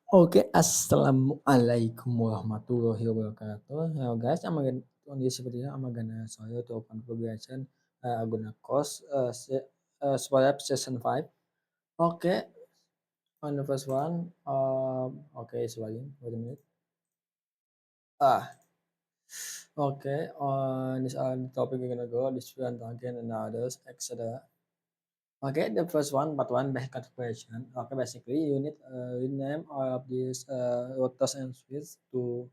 Okay, assalamualaikum warahmatullahi wabarakatuh. Hello guys, on this video I'm gonna show you to configuration Aguna course Swap session 5. Okay, on the first one, okay, it's logging. Wait a minute. Okay, on this topic we're gonna go this one again and others, etc. Okay, the first one, part one, basic configuration. Okay, basically you need rename all of these routers and switches to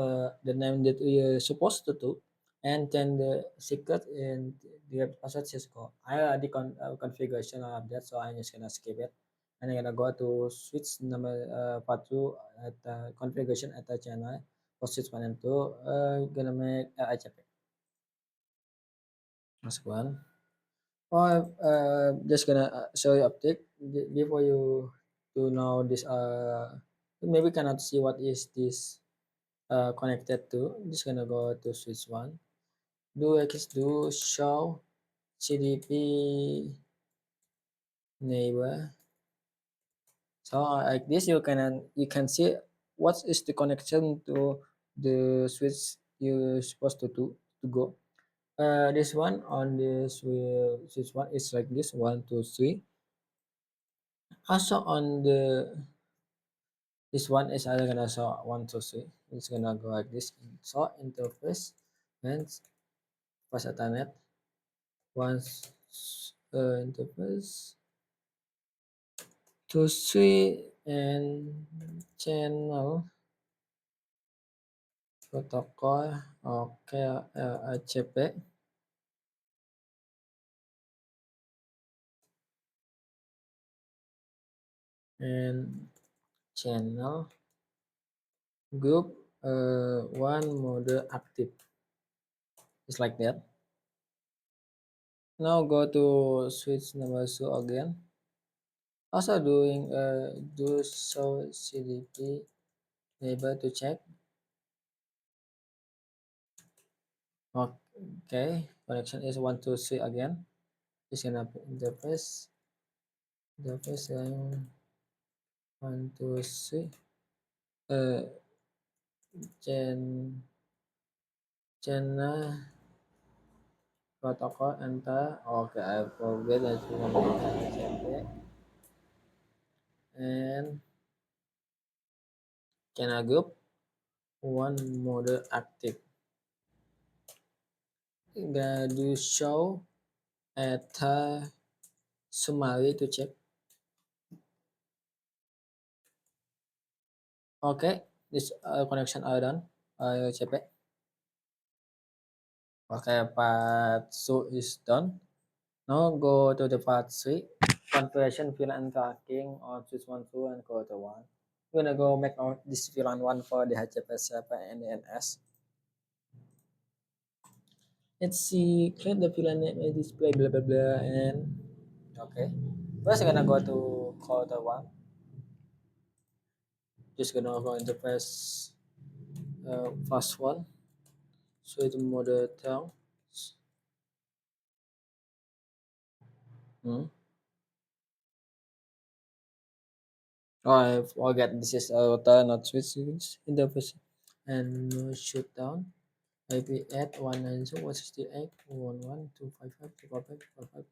the name that you're supposed to do, and then the secret in the password Cisco. I already configuration of that, so I'm just gonna skip it. And I'm gonna go to switch number part two at configuration at the channel for switch one and two. Gonna make ICP. That's one. Oh, just gonna show you update before you to know this. Maybe cannot see what is this connected to. Just gonna go to switch one. Do X do show CDP neighbor. So like this, you can see what is the connection to the switch you supposed to go. This one on this switch one is like this 1 2 3. Also on the this one is either gonna show 1 2 3. It's gonna go like this. So interface and pas ethernet once interface to switch and channel protocol. Oke, ACP and channel group one mode active. Just like that. Now go to switch number two again. Also doing do show CDP able to check. Okay, connection is 1 2 3 again. It's gonna interface yang 1 2 3. Chen channel protocol enter. Okay, I forget that you want and channel group one mode active. Do show at summary to check. Okay, this connection are done. CP. Okay, part 2 is done. Now go to the part 3. Configuration VLAN tracking on switch 1 2 and quarter 1. We're gonna go make this VLAN 1 for the HCP and the NS. Let's see, create the VLAN name and display blah blah blah and okay. First I'm gonna go to quarter 1. Just gonna go interface fast one. Switch mode term. Hmm. Oh, I forget this is a router, not switch interface. And shoot down. IP at 192.168.1.1.255.255.255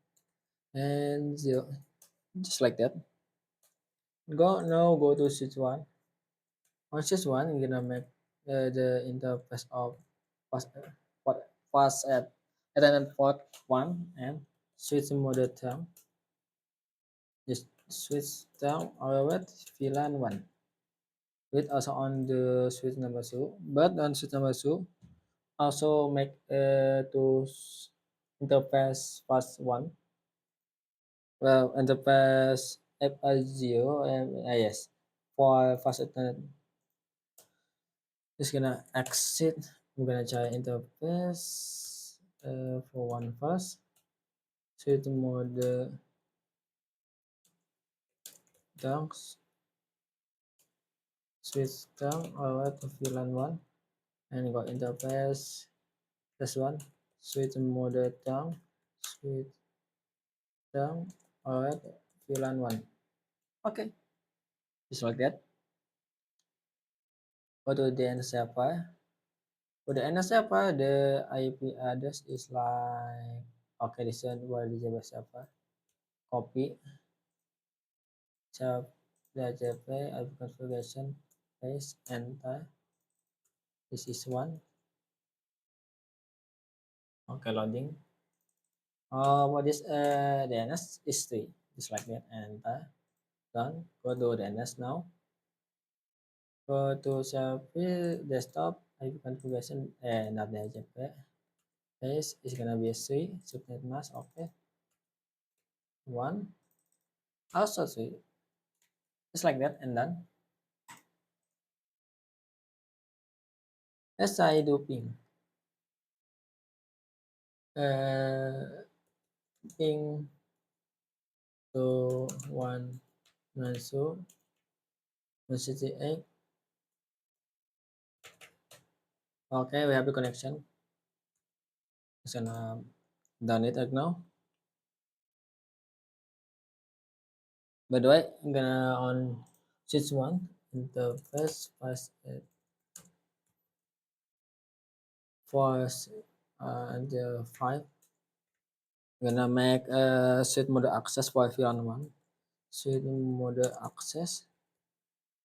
and 0. Just like that. Go to switch one. On switch one, you're gonna make the interface of fast fast at Ethernet port one and switch mode term. Just switch down or with VLAN one. With also on the switch number two, but on switch number two also make interface fast one. Well, interface FI0 and yes, for fast internet. Just gonna exit. I'm gonna try interface for one first. Switch mode down, switch down or to VLAN one and go interface this one. Switch mode down, switch down or VLAN one. Okay, just like that. Go to the DNS server. For the DNS server, the IP address is like, okay, this one where the Java server. Copy, the Java IP configuration, paste, enter. This is one. Okay, loading. What is DNS is 3. Just like that, enter. Done. Go to DNS now. Go to service desktop IP configuration, not the JP. Paste is gonna be 3. Subnet mask, okay. 1. Also 3. Just like that, and done. Let's try do ping. Ping to 192.168. Okay, we have the connection. Just gonna done it right now. By the way, I'm gonna on switch 1 interface first force until 5. Gonna make a suite mode access for VLAN 1. Suite mode access.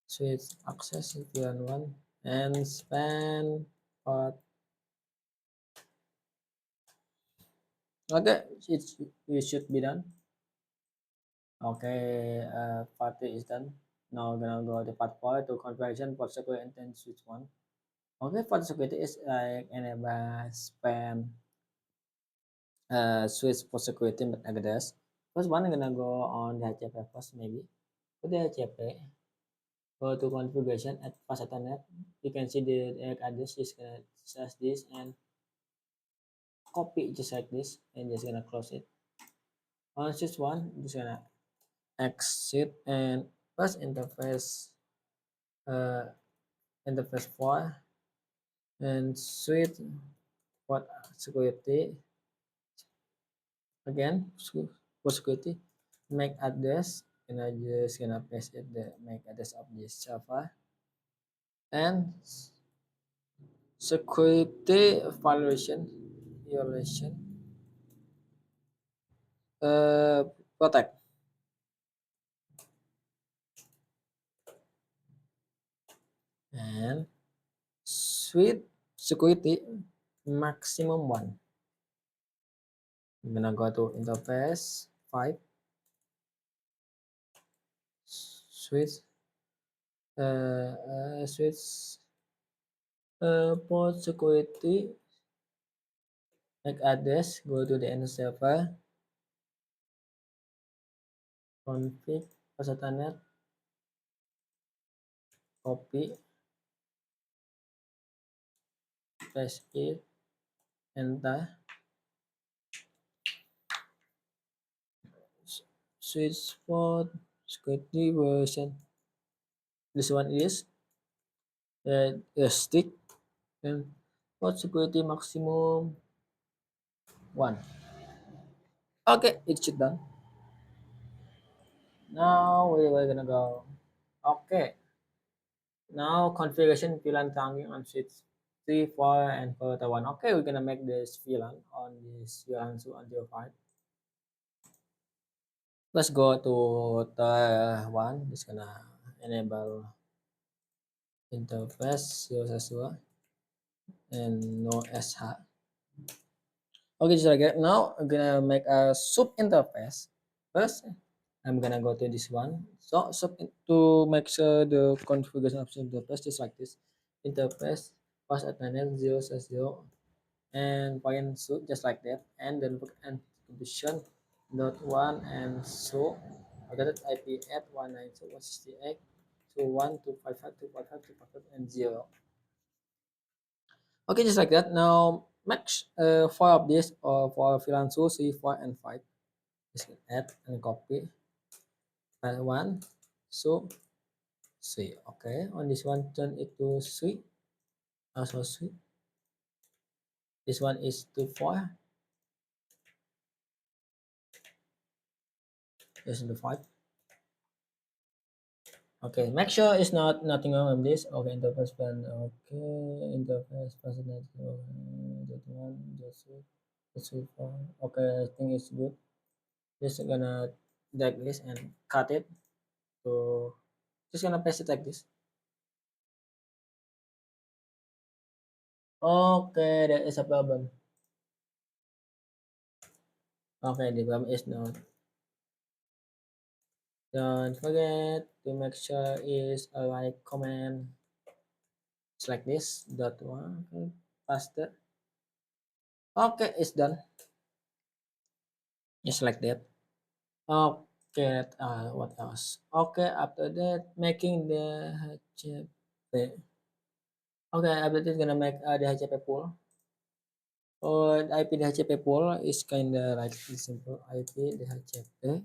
Suite access VLAN 1 and span part. Okay, it should be done. Okay, part 3 is done. Now we're gonna go to part 4 to configuration port security and then switch 1. Okay, port security is like enable spam switch for security address. First one, I'm gonna go on the DHCP first, maybe. For the DHCP, go to configuration at fast ethernet. You can see the address is gonna search this and copy just like this, and just gonna close it. On switch one, just gonna exit and first uh, interface 4 and switch port security again for security. MAC address, and I just gonna paste it the MAC address of this server and security violation uh, protect and suite security maximum 1. I'm gonna go to interface 5 switch switch port security MAC address, go to the end server config ethernet, copy, paste it, enter, switch port security version. This one is stick and port security maximum 1. Okay, it should done. Now we're gonna go. Okay, now configuration VLAN trunking on switch 3, 4, and further 1. Okay, we're gonna make this VLAN on this VLAN 2 until 5. Let's go to the 1. Just gonna enable interface 0 and no SH. Okay, just like that. Now I'm gonna make a sub interface. First, I'm gonna go to this one. So to make sure the configuration of the interface just like this. Interface pass at 0 and point so just like that, and then book and condition dot one and so that IP at 192.168.2.1.255.255.255 and 0. Okay, just like that. Now max 4 of this or for VLAN 2, 3, 4, and 5. Just add and copy file 1 so 3. Okay, on this one turn it to 3, also 3. This one is to 4, this is to 5. Okay, make sure it's not nothing wrong with this. Okay, interface plan. Okay, interface percentage. That one, that's it. Okay, I think it's good. Just gonna drag this and cut it. So just gonna paste it like this. Okay, that is a problem. Okay, the problem is not. Don't forget to make sure is a like comment. It's like this. Dot one. Okay, faster. Okay, it's done. Just like that. Okay, what else? Okay, after that, making the HCP. Okay, after that, gonna make the HCP pool. Or the IP DHCP pool is kinda like simple IP DHCP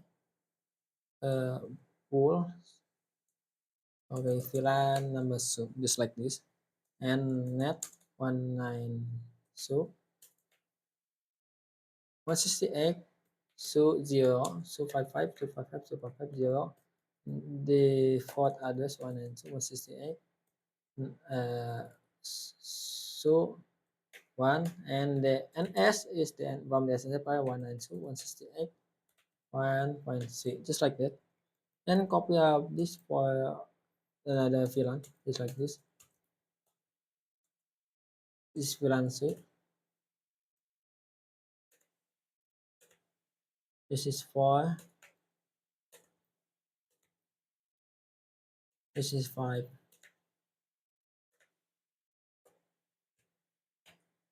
uh, pool. Okay, VLAN number so just like this, and net 19 so 168 so 0 so 55 255 so 550. The fourth address 168 so 1, and the NS is the from the SSL 192.168.1.6, just like that. And copy of this for the VLAN, just like this. This VLAN suite. This is 4. This is 5.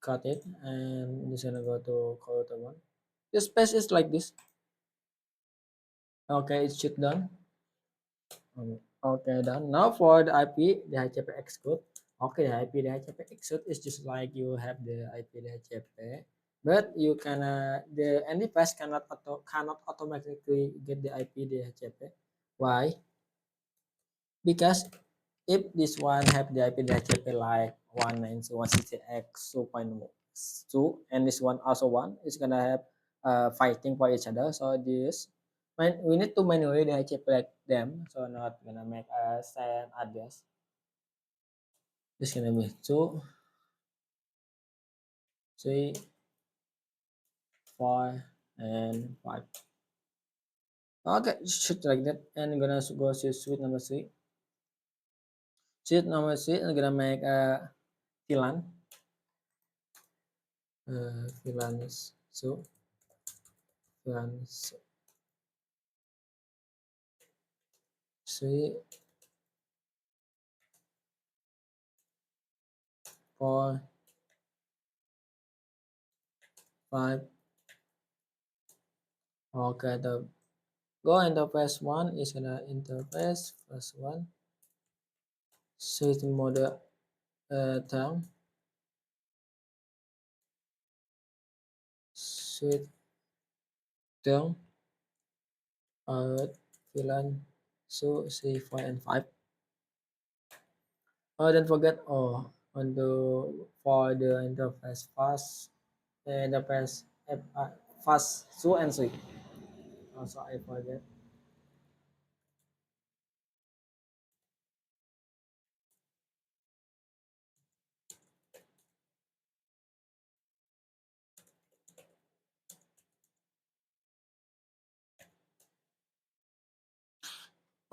Cut it, and just gonna go to quarter 1. The space is like this. Okay, it should done. Okay, done. Now for the IP, the HTTP execute. Okay, the IP, the HTTP execute is just like you have the IP, the HTTP, but you can the any device cannot automatically get the IP, the HTTP. Why? Because if this one have the IP, the HTTP like 192.168.2, and this one also one, it's gonna have fighting for each other. So this we need to manually HTTP them, so not gonna make a send address. This gonna be 2, 3, 4, and 5. Okay, shoot like that, and gonna go to suite number 3. Suite number 3, I'm gonna make a VLAN. VLAN is so VLAN 3, 4, 5. Okay, the go interface 1 is gonna interface first one. Suite mode term. Suite term. VLAN so C4 and 5. Oh, don't forget, on the for the interface fast, the interface fast 2 and 3. Also, I forget.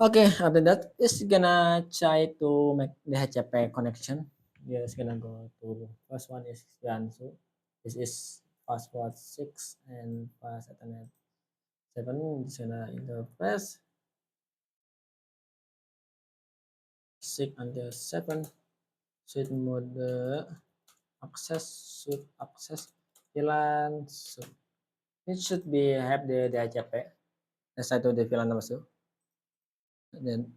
Okay, after that, it's gonna try to make the HTTP connection. It's gonna go to first one is Yansu. This is password 6 and pass Ethernet 7. It's gonna interface 6 until 7. Suite mode access, suite access, VLAN. So it should be have the HTTP. Let's try to the VLAN number 2. And then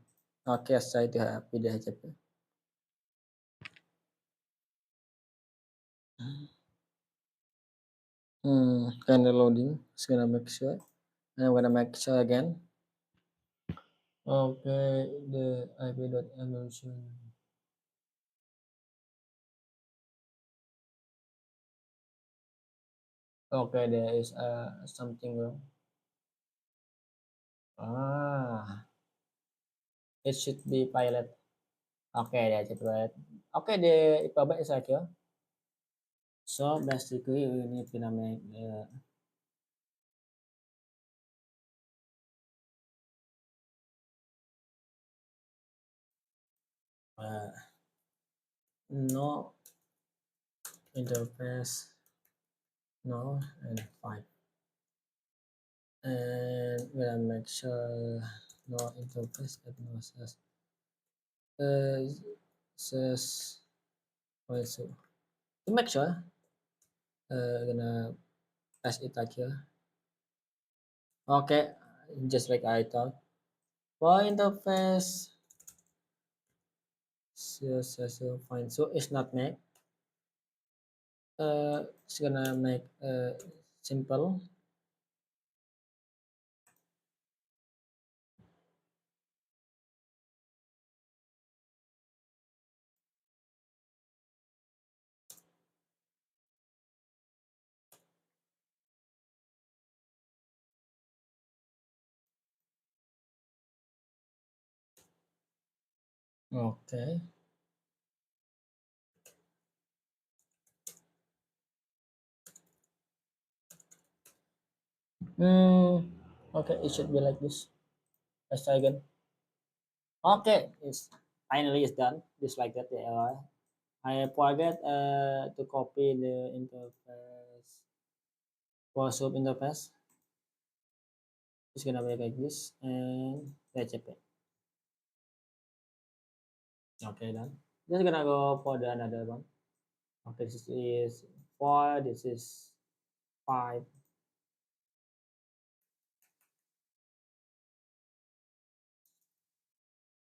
okay, try to have the HTTP. Kind of loading. It's gonna make sure. And I'm gonna make sure again. Okay, the IP.evolution. Okay, there is something wrong. Ah, It should be pilot. Okay, that's it, right? Okay, the alphabet is right here. So basically, we need to make uh, no interface, no, and fine. And we're gonna make sure no interface and no says uh, says also to make sure gonna pass it like here. Okay, just like I thought. For interface, so fine. So it's not make. It's gonna make simple. Okay. Hmm. Okay, it should be like this. Let's try again. Okay, it's finally it's done. Just like that. Yeah. I forget to copy the interface for sub interface. It's gonna be like this and PHP. Okay, done. Just gonna go for the another one. Okay, this is 4. This is 5.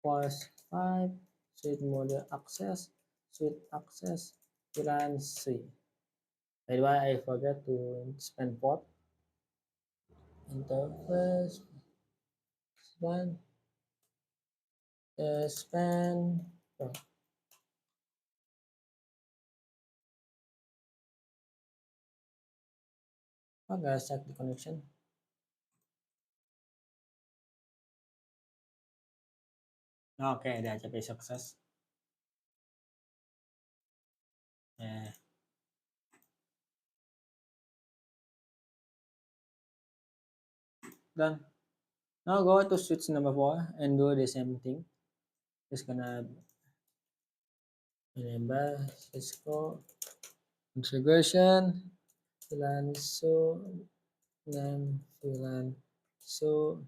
Plus 5. Suite mode access. Suite access. Freelance. By the way, I forget to spend port. Interface. Spend. Spend. Oh, guys, check the connection. Okay, that's a success. Yeah, done. Now go to switch number 4 and do the same thing. Just gonna enable Cisco integration, VLAN so, name VLAN so,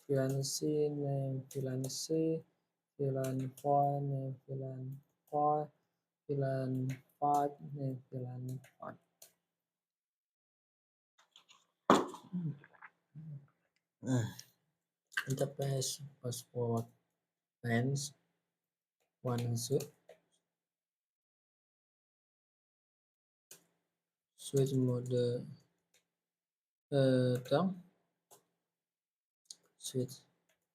VLAN C, name VLAN C, VLAN 4, name VLAN 4, VLAN 5, name VLAN 5. Interface password lens one switch mode term switch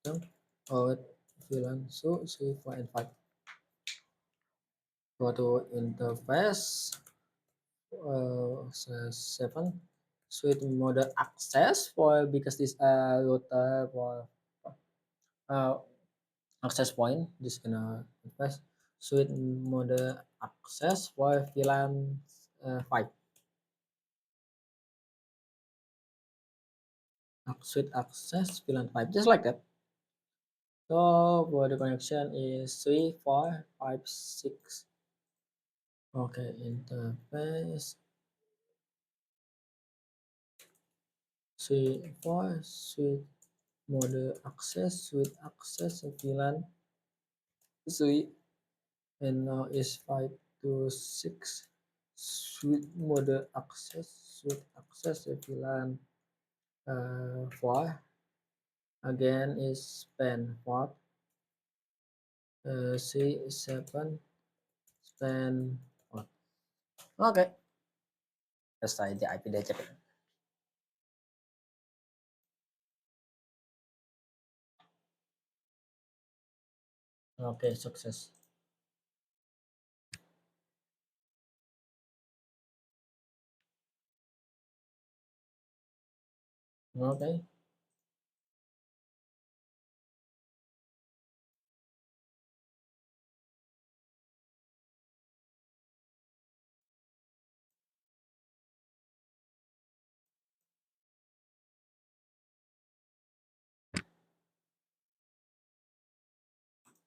term or VLAN so 3, 4 and 5. Go to interface 7 switch mode access for because this router for uh, access point this gonna interface switch mode access for VLAN 5 switch access VLAN 5 just like that. So for the connection is 3, 4, 5, 6. Okay, interface 3, 4 switch mode access switch access VLAN 3 and now is 5 to 6 suite access VLAN 4 again is span 4 C7 span 4. Okay, let's try the IP address. Okay, success. Okay,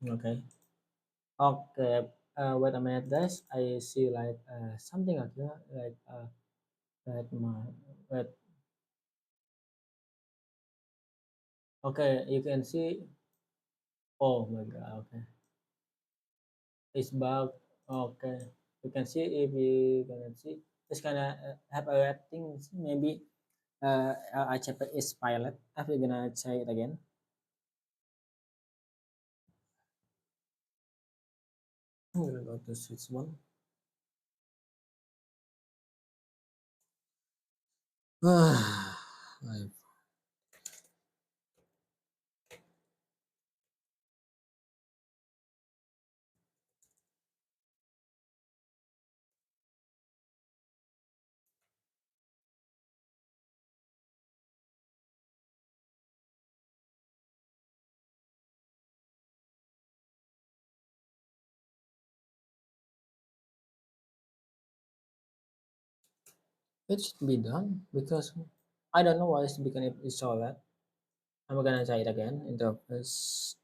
Okay. Okay. Wait a minute, guys. I see like something like that. Like my wait. Okay, you can see. Oh my God. Okay, it's back. Okay, you can see if you can see. It's gonna have a rating. Maybe I check it is pilot. If you're gonna say it again. I'm gonna go to switch one. I- it should be done because I don't know why it's becoming it's so that. I'm gonna try it again in the first.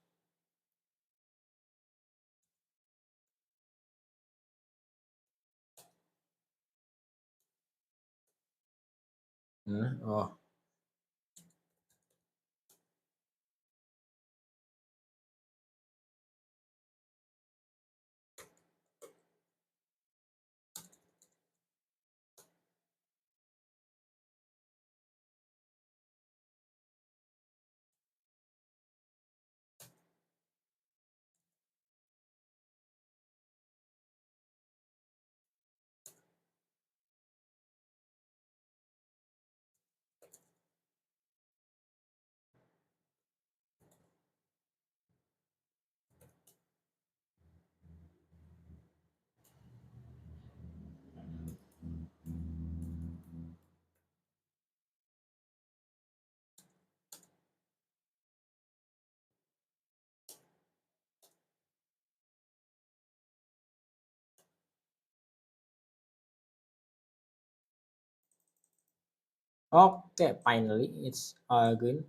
Oh, okay. Finally, it's green.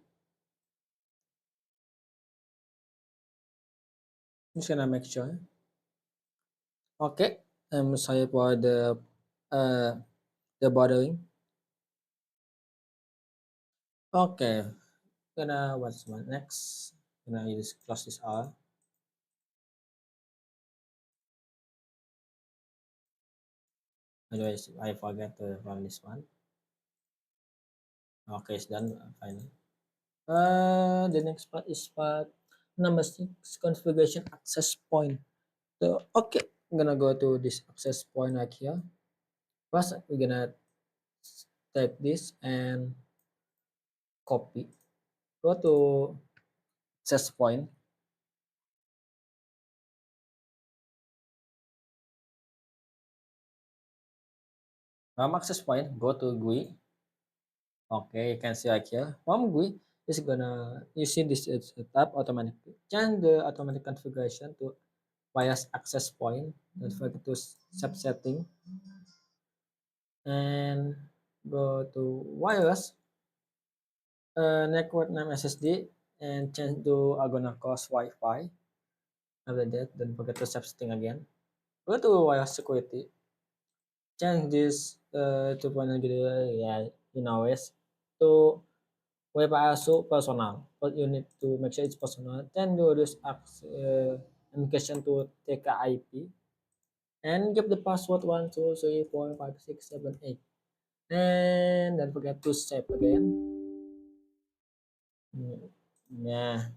Just gonna make sure. Okay. Sorry for uh the bothering. Okay. Gonna what's my next? Gonna use close this all. Anyways, I forget to run this one. Okay, it's done. Finally. The next part is part number six, configuration access point. So, okay, I'm gonna go to this access point right here. First, we're gonna take this and copy. Go to access point. From access point, go to GUI. Okay, you can see right here. From GUI, is gonna you see this is a tab automatically. Change the automatic configuration to bias access point. Don't forget to sub setting and go to wireless network name SSD and change to gonna cost Wi-Fi. After that, don't forget to sub setting again. Go to wireless security. Change this to point gitu ya in always to web also personal. But you need to make sure it's personal. Then do this encryption to TKIP and give the password 1 2 3 4 5 6 7 8. And don't forget to save again. Yeah,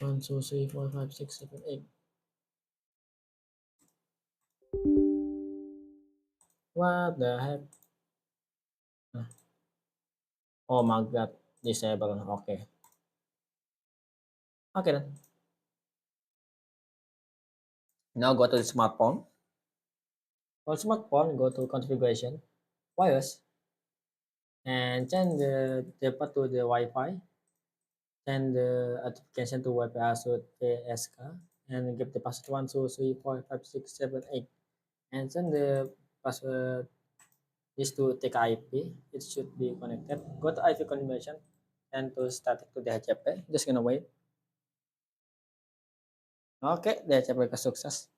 1 2 3 4 5 6 7 8. What the heck? Nah, oh my god, disable. Okay, okay then. Now go to the smartphone. For smartphone, go to configuration, wireless, and change the port to the Wi-Fi. Send the application to Wi-Fi password ASK and give the password 1 2 3 4 5 6 7 8 and send the password is to take IP. It should be connected. Go to IP configuration and to static to DHCP. Just gonna wait. Oke, DHCP ke sukses.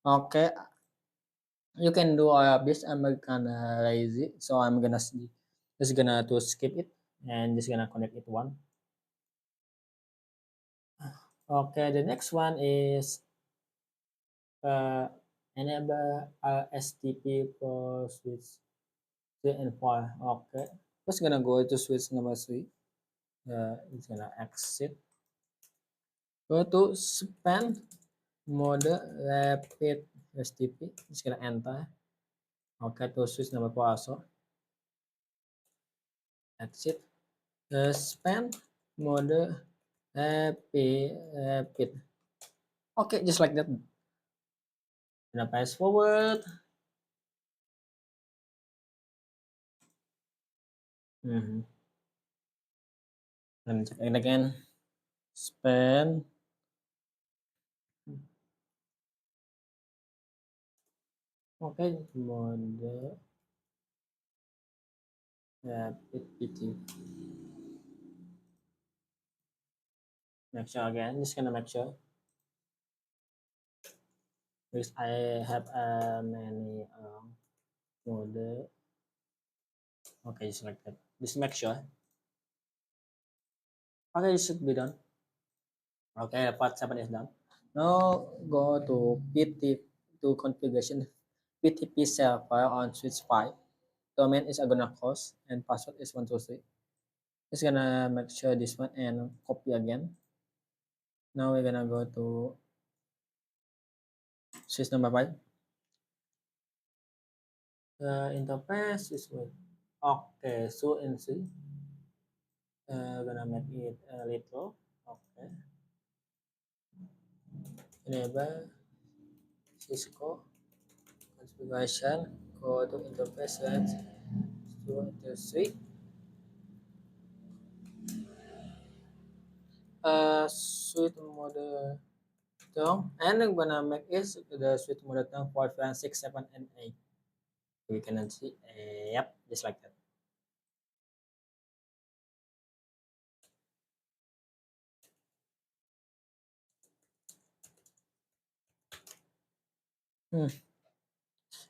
Oke, you can do all of this. I'm kinda lazy, so I'm gonna just gonna to skip it and just gonna connect it one. Okay, the next one is uh, enable STP for switch 3 and 4. Okay, first gonna go to switch number 3. It's gonna exit. Go to span mode rapid STP. It's gonna enter. Okay, to switch number 4 also. Exit. Span mode rapid. Okay, just like that. Gonna pass forward. Then check it again. Span. Okay, mode rapid PT. Make sure again. Just gonna make sure. Because I have many mode. Okay, just like that. Just make sure. Okay, it should be done. Okay, part 7 is done. Now go to PT to configuration PTP server on switch 5. Domain is gonna host and password is 123. Just gonna make sure this one and copy again. Now we're gonna go to switch number 5. Interface is with okay, so and see. Gonna make it a little. Okay. Enable Cisco configuration. Go to interface and to switch. Suite mode term, and I'm gonna make is the suite mode term for 5, 6, 7, and 8. We can see, yep, just like that.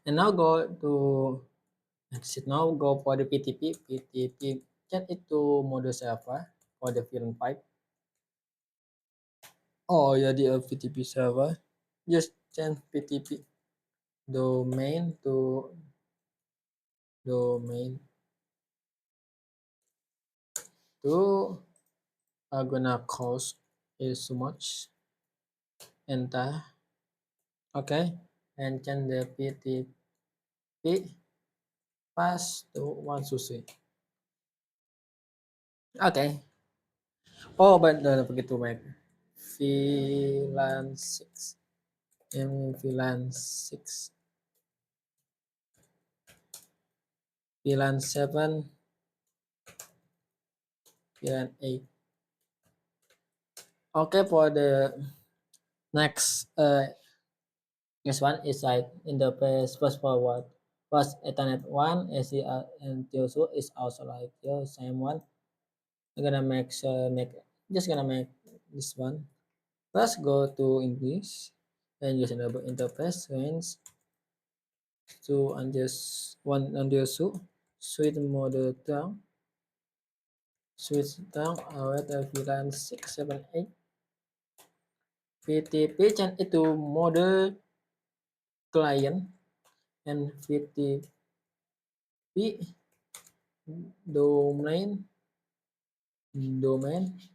And now go to exit. Now go for the PTP. PTP get it to mode server for the film 5. Oh yeah, the PTP server. Just change PTP domain to domain to gonna cost is so much. Enter. Okay, and change the PTP pass to one sushi. Okay. Oh, but don't forget to make VLAN 6. VLAN 6. VLAN 7. VLAN 8. Okay, for the next one is like interface first forward. First Ethernet 1, ACR and TOSU is also like your same one. I'm gonna just gonna make this one. First go to English and use enable interface range to unjust one unjust switch mode term switch term await VLAN 678 VTP change itu mode client and VTP domain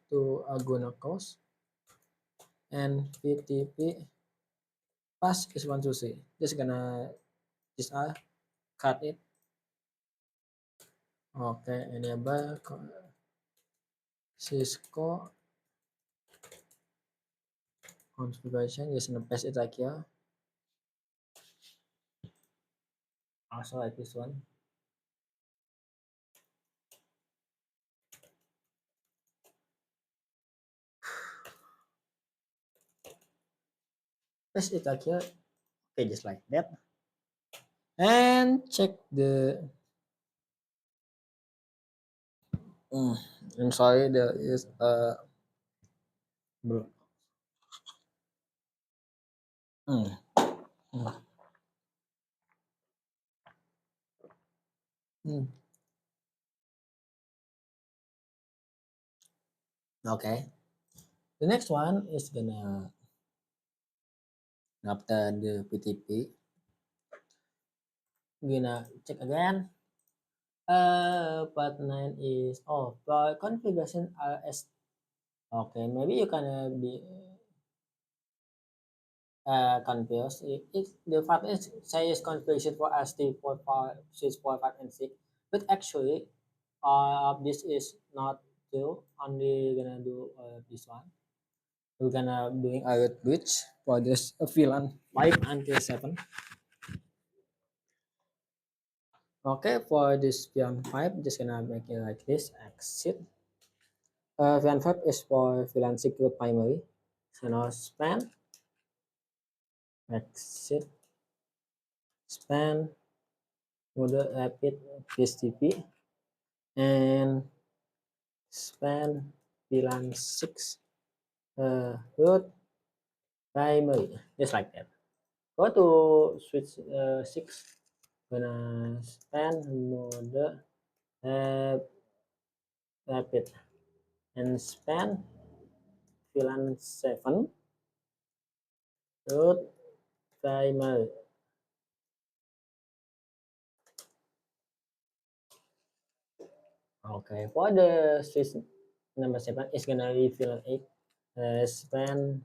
to Agonacos and VTP pass is one to see. Just gonna just cut it. Okay, enable Cisco configuration. Just gonna paste it like here. Also like this one. Paste it like here. Okay, just like that. And check the I'm sorry, there is a bl- mm, mm, mm. Okay. The next one is gonna after the PTP, gonna check again. Part 9 is for configuration RS. Okay, maybe you can be confused. The fact is says configuration for ST45, 645, and 6, but actually, this is not true. Only gonna do this one. We're gonna doing a root bridge for this VLAN 5 until 7. Okay, for this VLAN 5, just gonna make it like this. Exit. VLAN 5 is for VLAN secure primary. So now span, exit, span, mode rapid PSTP, and span VLAN 6 root primary. Just like that. Go to switch 6. Gonna span mode uh, rapid and span VLAN 7 root primary. Okay, for the switch number 7 is gonna be VLAN 8. Span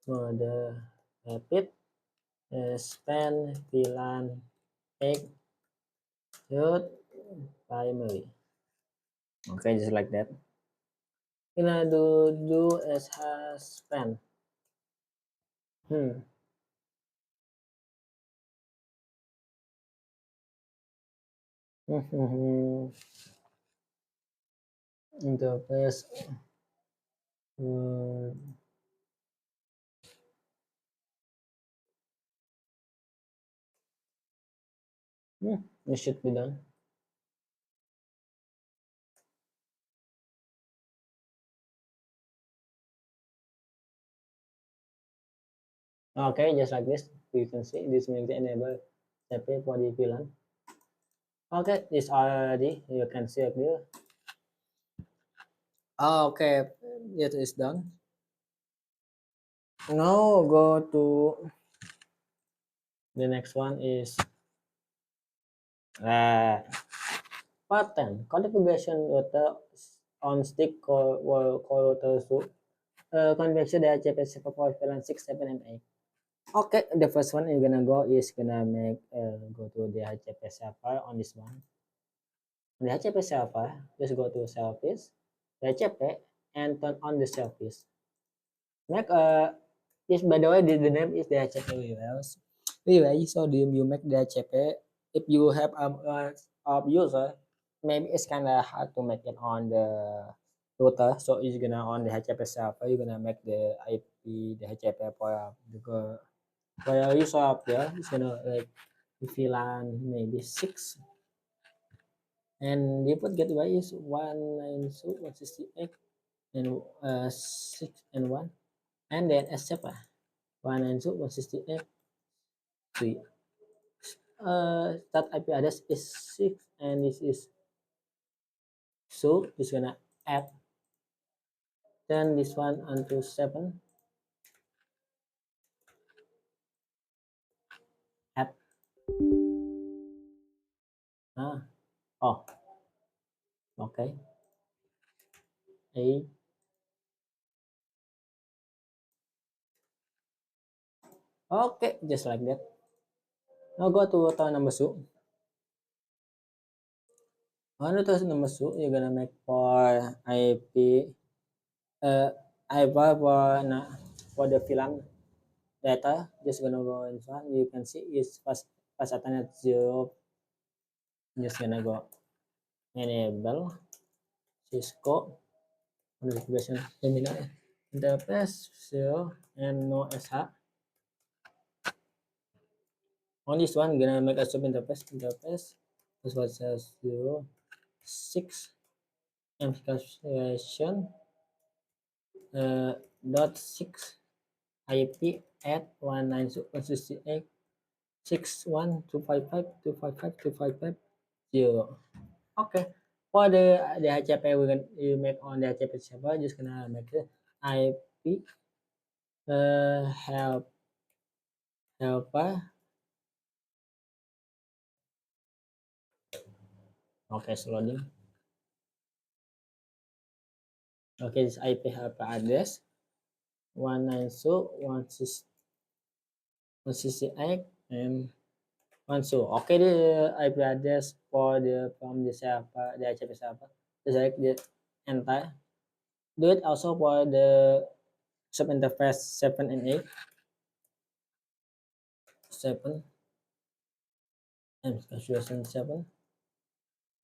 mode rapid, span VLAN 8 root primary. Okay, just like that. Gonna do as has span. Hmm. Interface. Hmm. It should be done. Okay, just like this. You can see this makes the enable separate for the VLAN. Okay, this already you can see it here. Okay, it is done. Now go to the next one is uh, part 10 configuration router on stick core router to convection DHCP server for VLAN 6, 7, and 8. Okay, the first one you're gonna go is gonna make go to the DHCP server on this one. On the DHCP server, just go to service, DHCP, and turn on the service. Make yes, by the way, the name is DHCP Warehouse. Anyway, so you make DHCP. If you have a user, maybe it's kind of hard to make it on the router. So you're gonna on the DHCP server, you're gonna make the IP DHCP for your user up there. It's gonna like VLAN maybe 6, and the input gateway is 192.168 and 6 and 1, and then SCP 192.168 3. That IP address is 6, and this is so it's gonna add then this one onto 7, add ah oh okay a okay, just like that. Now go to router number 2. On router number 2, you're gonna make for IP uh IP for the VLAN data. Just gonna go in one. You can see is fast Ethernet 0. Just gonna go enable Cisco notification terminal interface 0 and no SH. On this one, gonna make a sub interface this was 0 6 configuration dot 6 IP at 192.168.61255.255.255.0. Okay. For the DHCP we can you make on DHCP server, just gonna make the IP helper. Okay, it's loading. Okay, this IP helper address 192.168 and 12. Okay, the IP address for the from the server, the HTTP server. Just like the entire. Do it also for the sub interface 7 and 8. 7 and configuration 7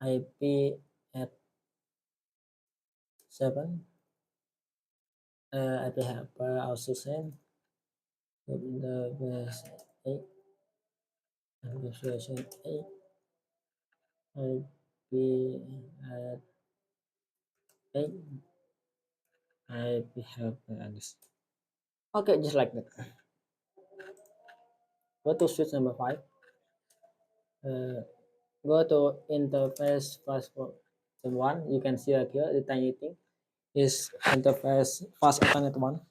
IP at 7 IP helper also same sub interface 8 and configuration 8 IP at 8 IP helper address. Okay, just like that. Go to switch number 5. Uh, Go to interface fast one. You can see right here the tiny thing is interface fast alternate one.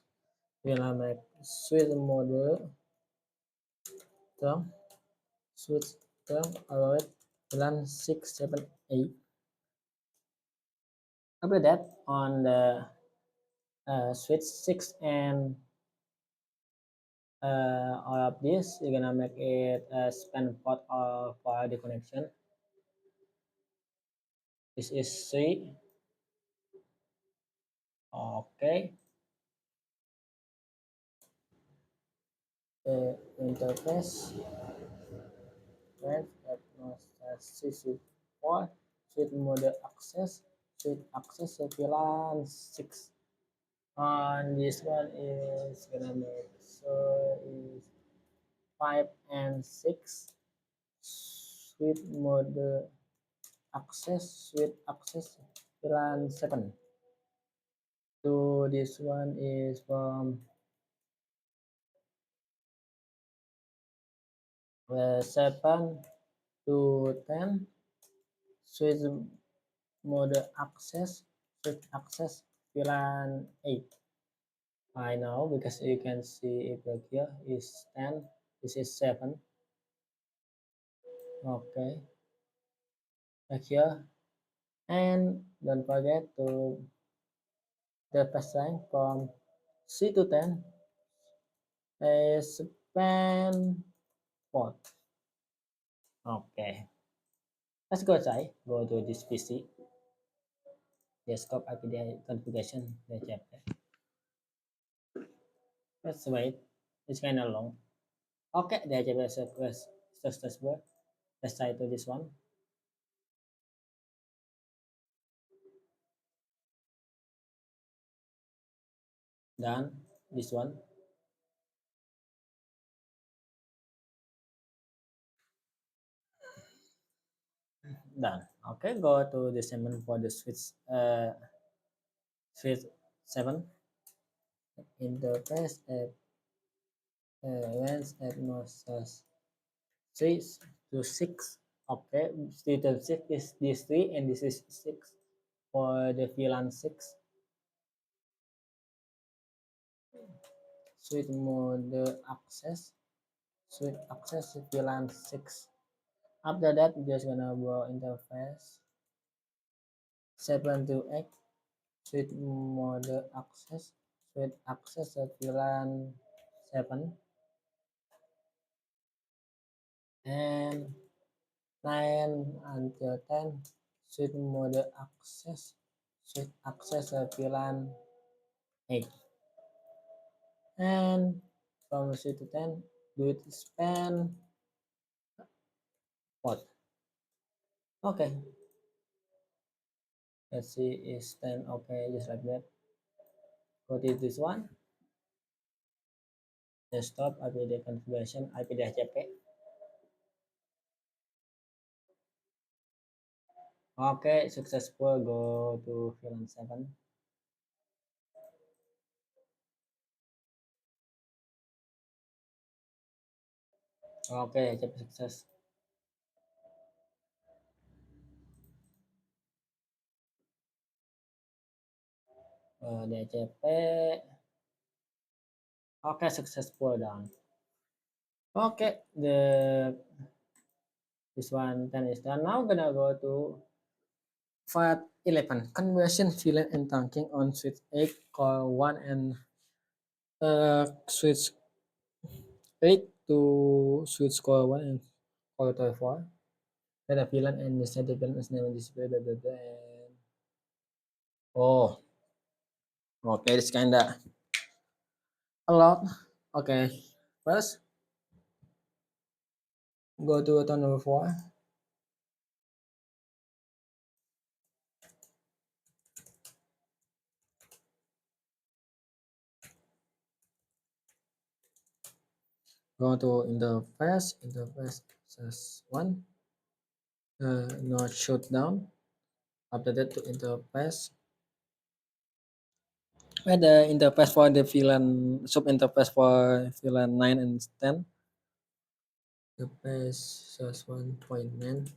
We're gonna make switch mode term switch term alert plan 678. After that, on the switch 6 and all of this, you're gonna make it a span port for the connection. This is 3. Okay. Interface agnostic support suite mode access VLAN 6. On this one is gonna make so is 5 and 6 suite mode access VLAN 7. So this one is from 7 to 10 switch mode access VLAN 8. I know because you can see it back here is 10, this is 7. Okay, back here. And don't forget to the passing from C to 10 is span port. Okay, let's go outside. Go to this PC. Desktop IP configuration. The chapter. Let's wait. It's kind of long. Okay, the chapter success word. Let's try to this one. Done. This one. Done. Okay, go to the segment for the switch 7 interface events agnosis 3 to 6. Okay, 3 to 6 is this 3 and this is 6 for the VLAN 6. Switch mode access VLAN 6. After that, we're just gonna go interface 7 to 8. Switch mode access VLAN 7 and 9 until 10 switch mode access VLAN 8 and from switch to 10 do it span port. Okay, let's see is 10. Okay, just like that. Go to this one, desktop IPD configuration IPDHCP. Okay, successful. Go to VLAN 7. Okay, achieve success. DCP. Okay, successful done. Okay, the this one 10 is done. Now gonna go to part 11. Conversion VLAN and trunking on switch 8, core 1 and switch 8 to switch core 1 and core 4. Then a VLAN and the set the VLAN is name and display and oh, okay, it's kinda a lot. Okay, first go to account number 4. Go to interface says 1. Not shut down. After that to interface. Where the interface for the VLAN sub interface for VLAN 9 and 10. Interface says 1.9.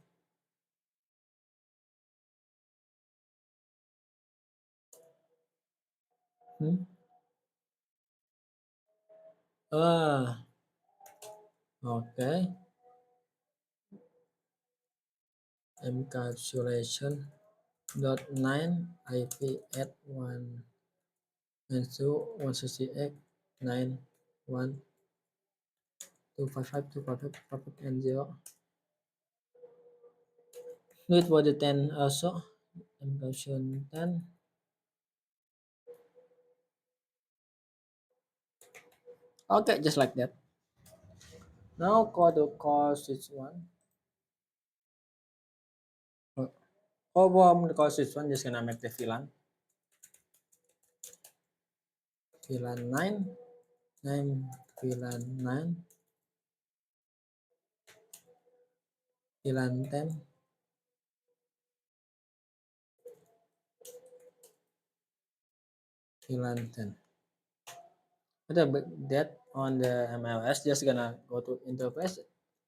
Hmm? Ah, okay. Encapsulation dot 9 IP at 1 and 2 168 9 1 255 255 and 0. Do it for the 10 also. Encapsulation 10. Okay, just like that. Now call the call switch 1. Oh, the call switch 1 just gonna make the VLAN 9 9 VLAN 9 VLAN 10 VLAN 10. After that on the MLS just gonna go to interface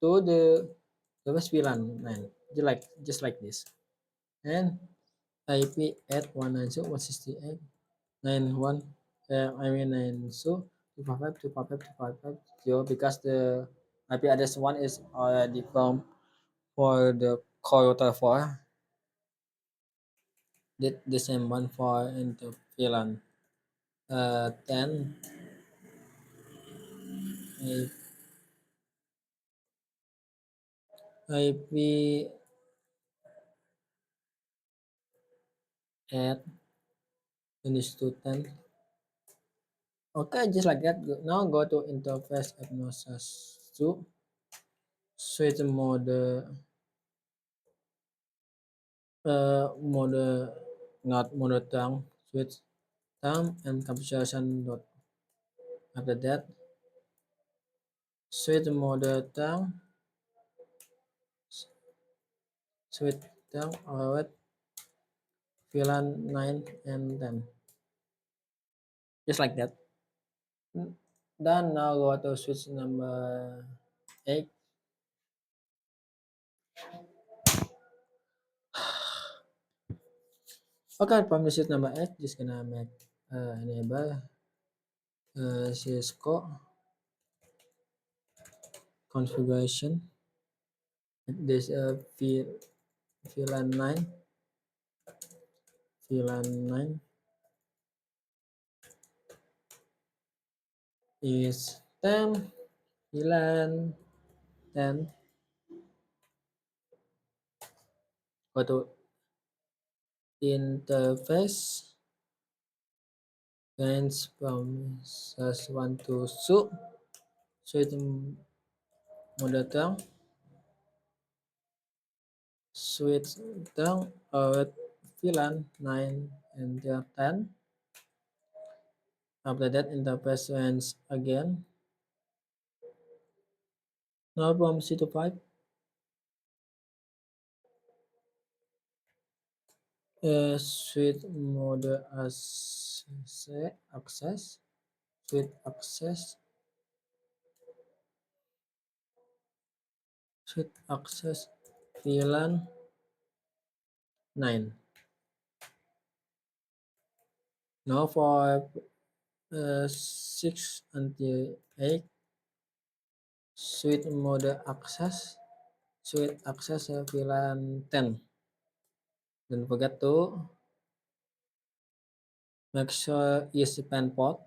to the device VLAN 9 just like this, and IP at 192.168.9.1 I mean 9 so 255.255.255.0 because the IP address one is already from for the core router 4, the same one for into VLAN 10 IP at finish to 10. Okay, just like that. Now go to interface agnosis 2. Switch mode not mode term. Switch term and computation dot. After that, switch mode term. Switch term with VLAN 9 and 10. Just like that. Then now go to switch number 8. Okay, from the switch number 8, just gonna make enable Cisco configuration. This VLAN 9 VLAN 9 is 10 VLAN 10. Go to interface range from /1 to switch mode term switch term with VLAN 9 and 10. After that interface range again. Now from C to 5. Suite mode access, suite access, suite access VLAN 9. Now for 6 until 8, suite mode access, suite access VLAN 10. Don't forget to make sure is pen port.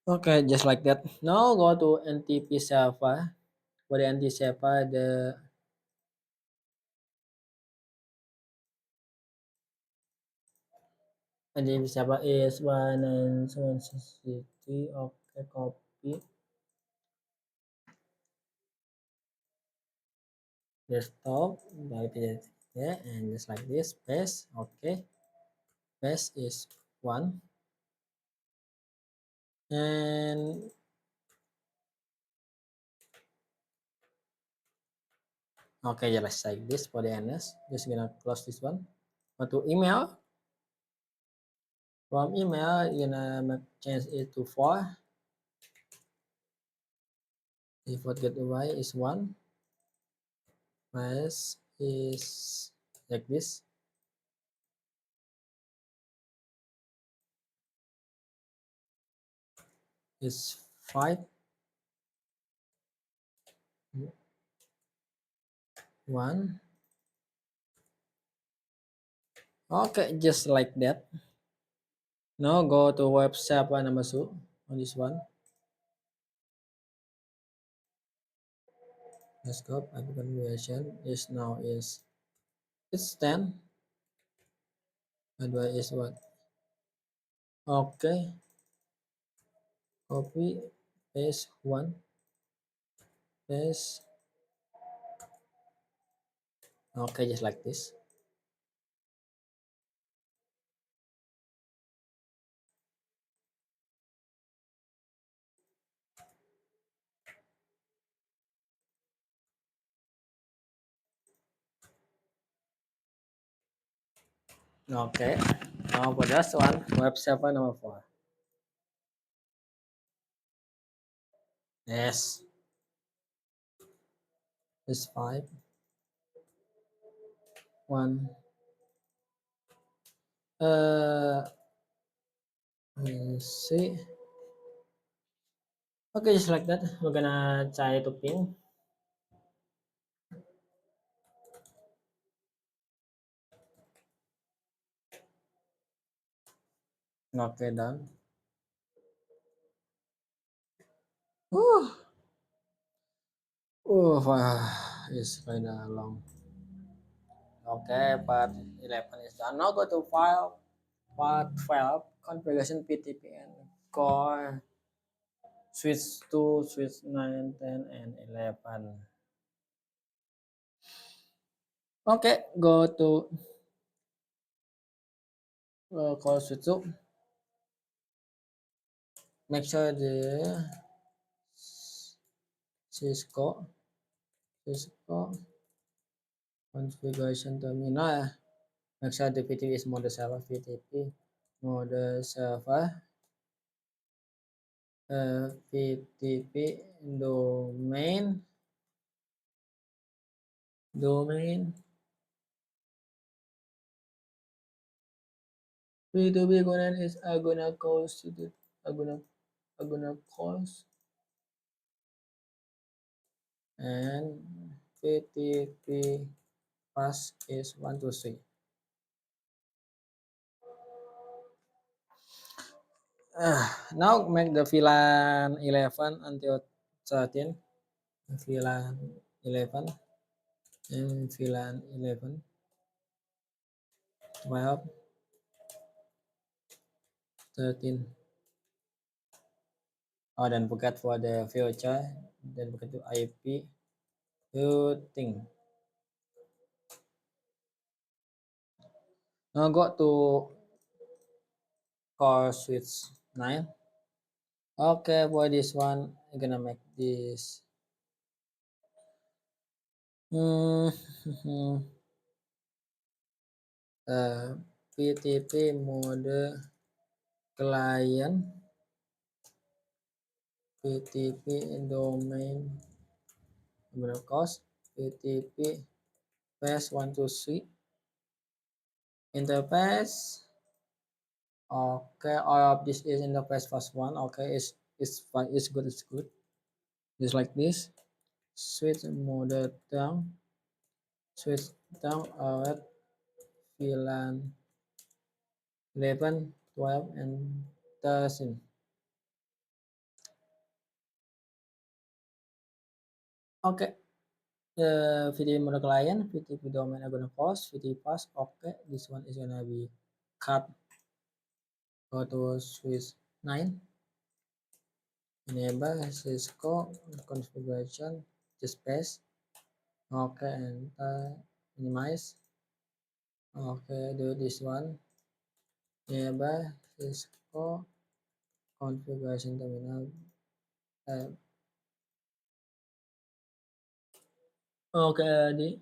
Okay, just like that. Now go to NTP server. For the NTP server, the NTP server is 197.63. Okay, copy desktop, right there, and just like this, paste. Okay, paste is 1, and okay, just like this for the NS. Just gonna close this one. Go to email. From email, you're gonna change it to 4. Default gateway is 1. Paste is like this. Is 5, 1. Okay, just like that. Now go to web server number 2 on this one. Let's go. Applicant version is now is it's 10. Adware is what? Okay. Copy, paste 1, paste. Okay, just like this. Okay. Now for this one, web server number 4. Yes. It's 5, 1. Let's see. Okay, just like that. We're gonna try to ping. Okay, done. Whew. It's kind of long. Okay, part 11 is done. Now go to file, part 12, configuration PTP and core, switch 2, switch 9, 10, and 11. Okay, go to core switch 2. Make sure the Cisco, Cisco configuration terminal. Make sure the PTP is mode server PTP, mode server, PTP domain, domain P2P component is Agona cost to the Agona cost and PTP pass is 1 to 3. Now make the VLAN 11 until 13. VLAN 11 and VLAN 11, 12, 13. Oh, don't forget for the future. Don't forget to IP routing. Now go to core switch 9. Okay, for this one, I'm gonna make this. Hmm, uh, PTP mode client, PTP domain, cost, PTP pass 123 interface. Okay, all of this is interface first one. Okay, it's fine, it's good, it's good. Just like this. Switch mode down, switch down at VLAN 11, 12, and 13. Okay, the VTP mode client, VTP domain are gonna post, VTP pass. Okay, this one is gonna be cut. Go to switch 9, enable Cisco configuration, just paste. Okay, and minimize. Okay, do this one. Enable Cisco configuration terminal. Uh, okay, di.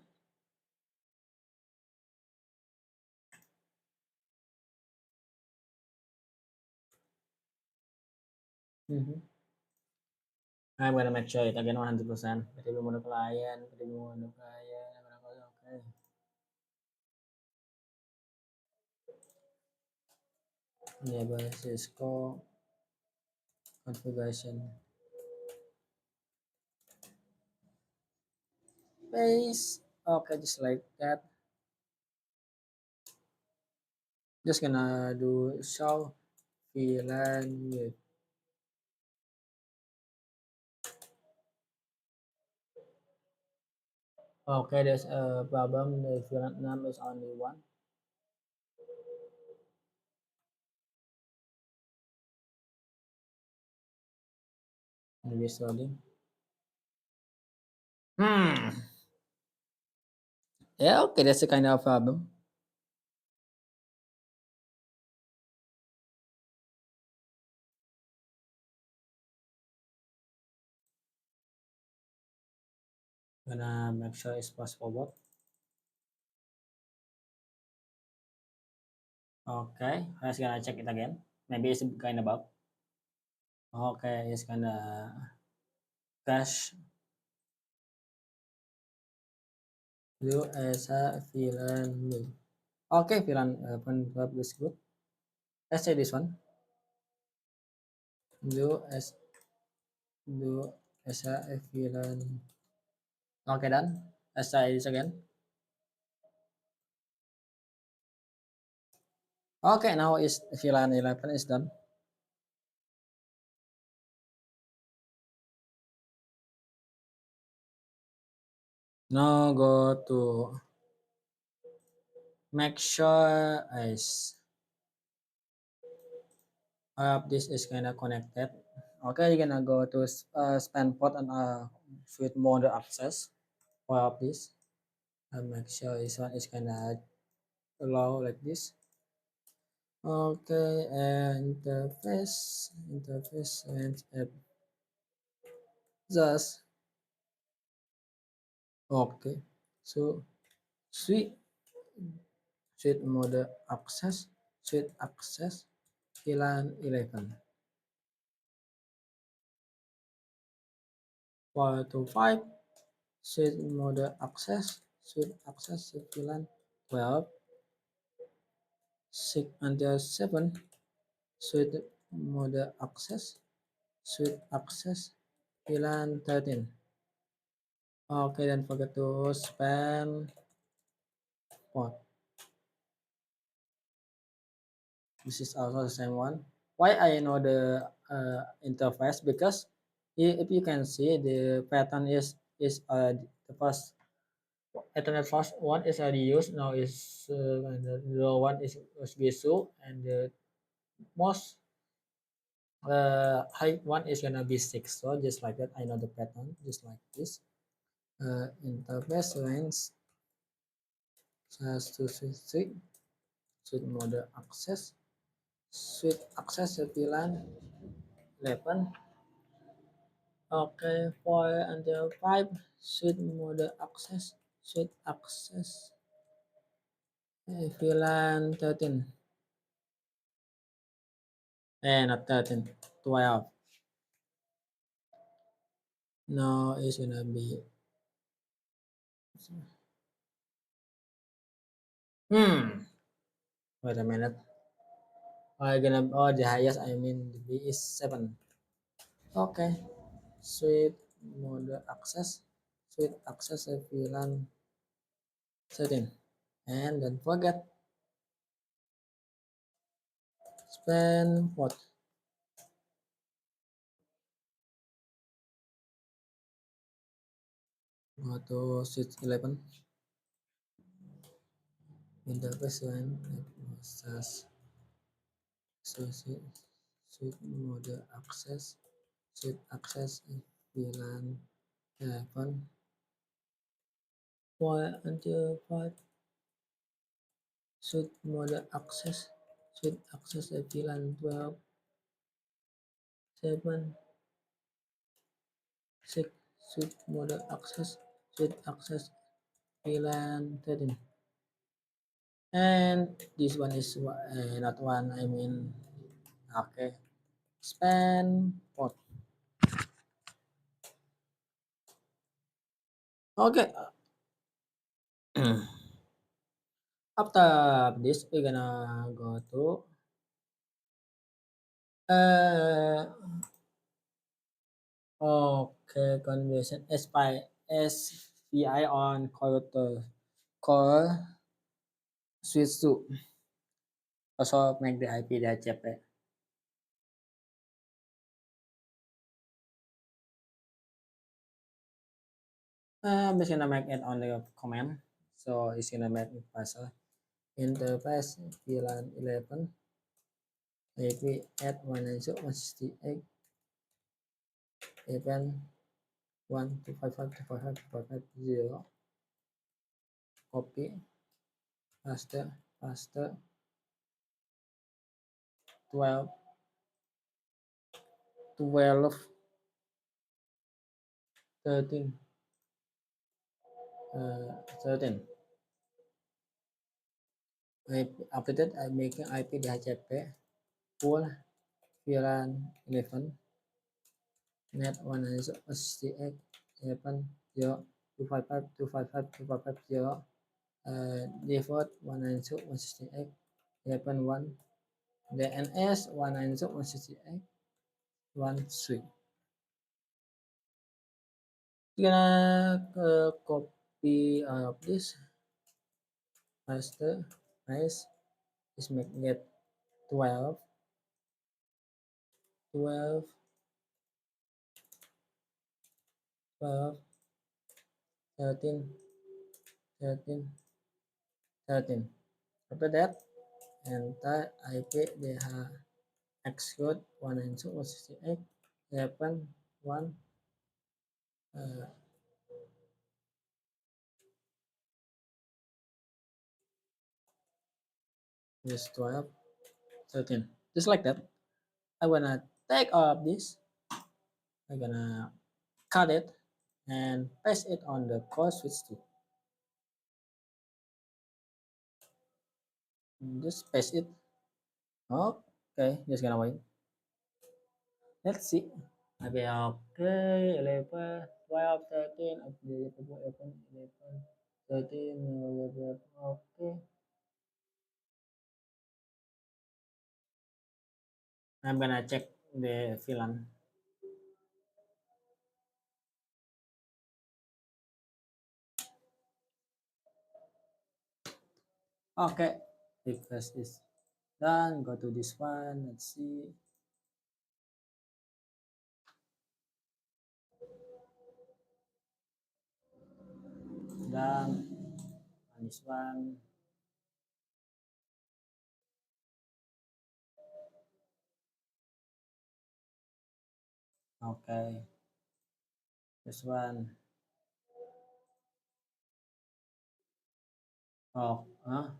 Mhm. I'm gonna make sure it again 100%. PTP mode client, PTP mode client. I'm gonna go okay. Enable Cisco configuration. Paste. Okay, just like that. Just gonna do show VLAN with. Okay, there's a problem. The VLAN name is only one. Maybe slowly. Hmm. Yeah, okay, that's a kind of problem. Gonna make sure it's fast forward. Okay, let's gonna check it again. Maybe it's kind of bug. Okay, it's gonna cache blue as a villain blue. Okay, villain verb is good. Let's say this one. Blue as blue as a villain. Okay, done. Let's try this again. Okay, now is villain 11 is done. Now go to make sure is this is kinda connected. Okay, you're gonna go to span port and with more access for of this. And make sure this one is kinda low like this. Okay, and interface and app just okay. So suite mode access, suite access VLAN 11 425 suite mode access, suite access VLAN 12 6 until 7 suite mode access, suite access VLAN 13. Okay, don't forget to span port. This is also the same one. Why I know the interface? Because if you can see the pattern is the first Ethernet first one is already used. Now is and the low one is USB2 and the most high one is gonna be 6. So just like that, I know the pattern just like this. Interface length has to switch mode access, switch access VLAN 11. Okay, 4 until 5. Suite mode access. Suite access. VLAN 13. Not 13. 12. No, it's gonna be. Wait a minute. The highest I mean the B is 7. Okay. Suite mode access. Suite access VLAN 13. And don't forget span port. Go to switch 11. Interface line access. So suite mode access. Suite access VLAN 11. 4 until 5. Suite mode access. Suite access VLAN 12. 7. 6. Suite mode access. Suite access VLAN 13. And this one is not one, I mean, okay, span port. Okay. After this we're gonna go to uh okay, conversion SPI on core switch to also make the IP DHCP. I'm just gonna make it on the command, so it's gonna make it faster. Interface VLAN 11 IP at 192.168 event 1.255.255.250. Copy, paste 12 12 13 13. After that I'm making IP DHCP full VLAN 11 net 168 11 0 255 255 255 default 192.168 11 1 DNS 192.168 1 3. Gonna copy of this paste paste is make get 12 12 12 13 13 13. After that enter IP DH execute 192.168 11 1 is 12 13, just like that. I'm gonna take off this. I'm gonna cut it and paste it on the core switch too. Just paste it. Okay, just gonna wait. Let's see. Maybe okay. 11, 12, 13, 11, 13, 11, okay. I'm gonna check the VLAN. Okay, request is done. Go to this one. Let's see. Done. On this one. Okay. This one. Oh, huh?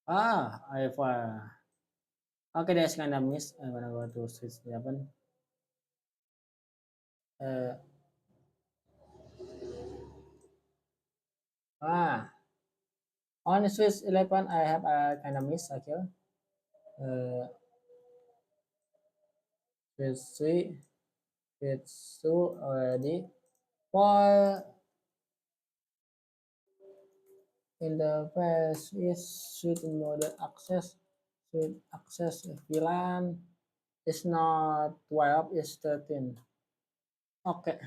I have okay, that's kind of miss. I'm gonna go to switch 11. Uh, ah, on Swiss 11, I have a kind of miss, actually. Uh, Swiss 3, Swiss 2 already. For in the past is suite model access. Suite access VLAN is not 12, it's 13. Okay.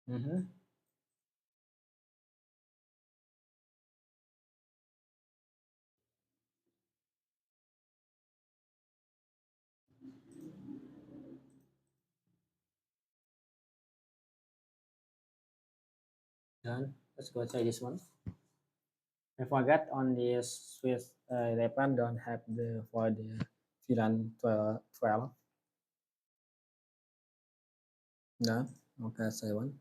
Mm-hmm. Done. Let's go try this one. I forgot on this Swiss 11 don't have the for the VLAN 12. No. Okay, say one.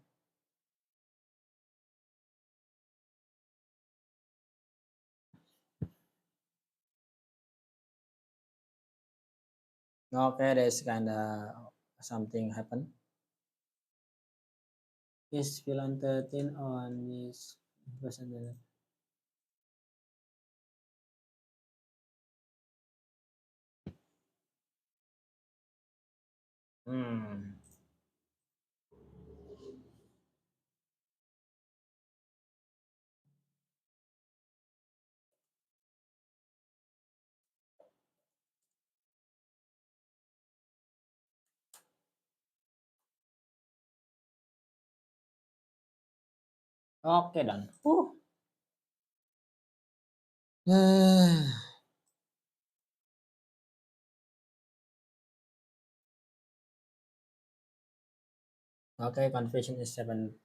Okay, there's kind of something happen. Is VLAN 13 on this version? Hmm. Okay, done. Okay, confession is 74%.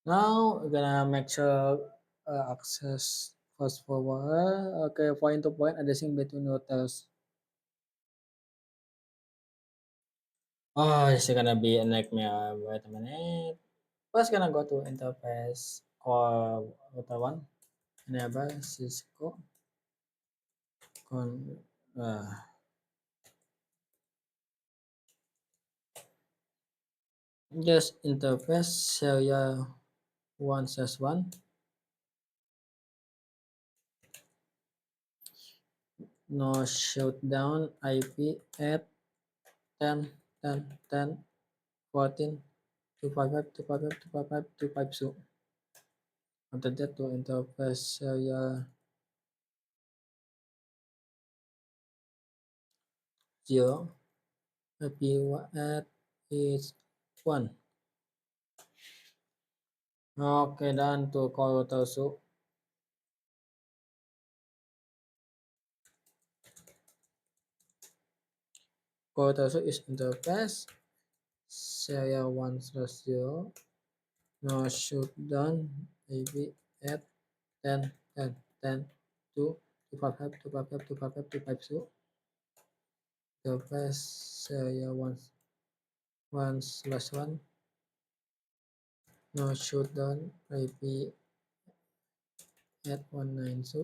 Now we're gonna make sure access fast forward. Okay, point to point addressing between routers. Oh, this is gonna be a nightmare. Wait a minute. First, gonna go to interface or router one. Enable Cisco. Con, uh, just interface serial 1/1. No shutdown IP at 10 10 10 14 255 255 255 250. After that, to interface serial 0 IP at is 1. Okay, dan to call router so call router so is interface serial 1/0. No shutdown IP at 10 10 10 2 255 255 255 250. Interface serial 1/1. No shutdown IP at 192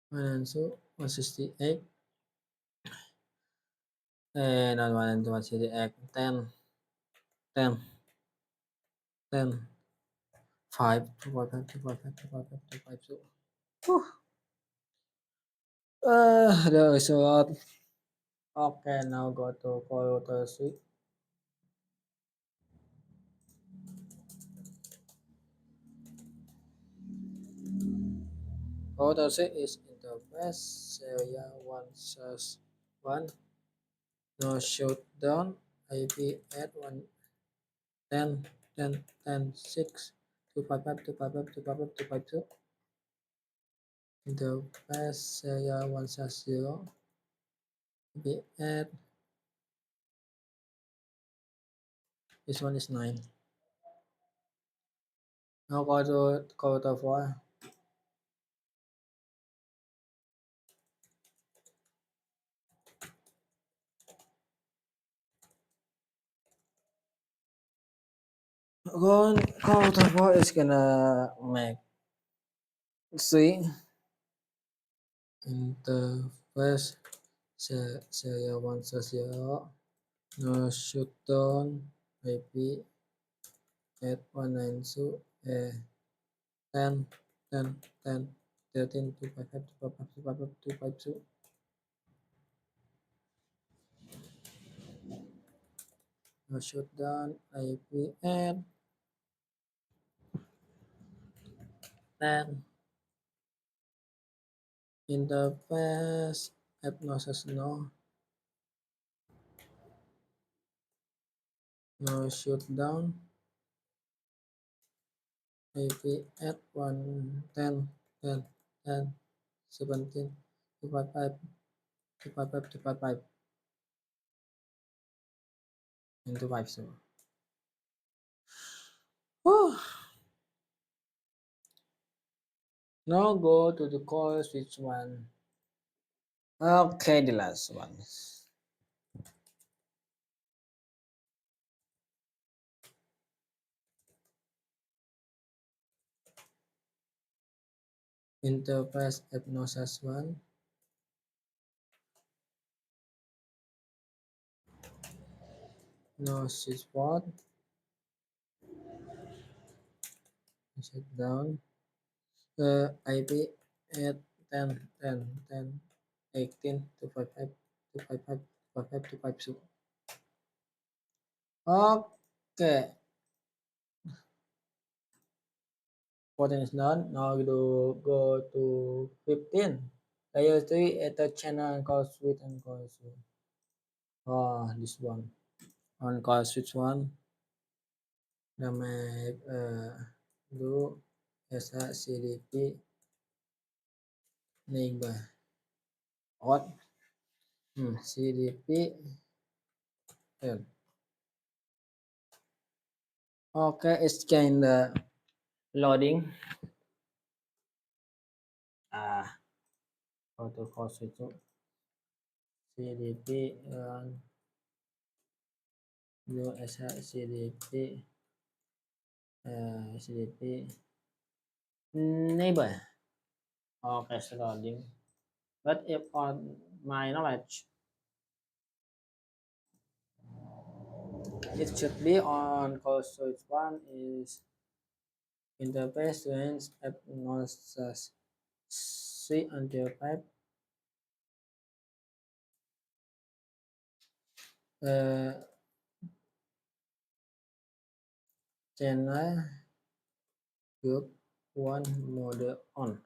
192 168 not 192 168 10 10 10 5 255 255 255 250. There is a lot. Okay, now go to Router suite. Router suite is interface area 1/1. No shutdown IP at 1 10 10 10 6 255 255 255 252. Interface area 1/0. IP at this one is 9. Now go to 4. Counterpart is gonna make C interface serial 1 serial no shutdown IP at 192 10 10 10 13 255 255 252 no shutdown IP at 10 interface hypnosis no shutdown IP at 110 10 10 17 255 255 255 and 250. Now go to the course which one. Okay, the last one. Interface hypnosis one. No switch spot. Shut down. IP at 10 10 10 18 255 255 255 252. Okay, 14 is done. Now we do go to 15. Layer 3 at the channel and call switch and call switch. Oh, this one. On call switch one. The map do SHCDP neighbor. What? CDP. Okay, it's kinda loading. Auto call switch CDP do SHCDP CDP neighbor. Okay, it's loading. But if on my knowledge, it should be on call switch one is interface range hypnosis C until 5 uh, channel group 1 mode on.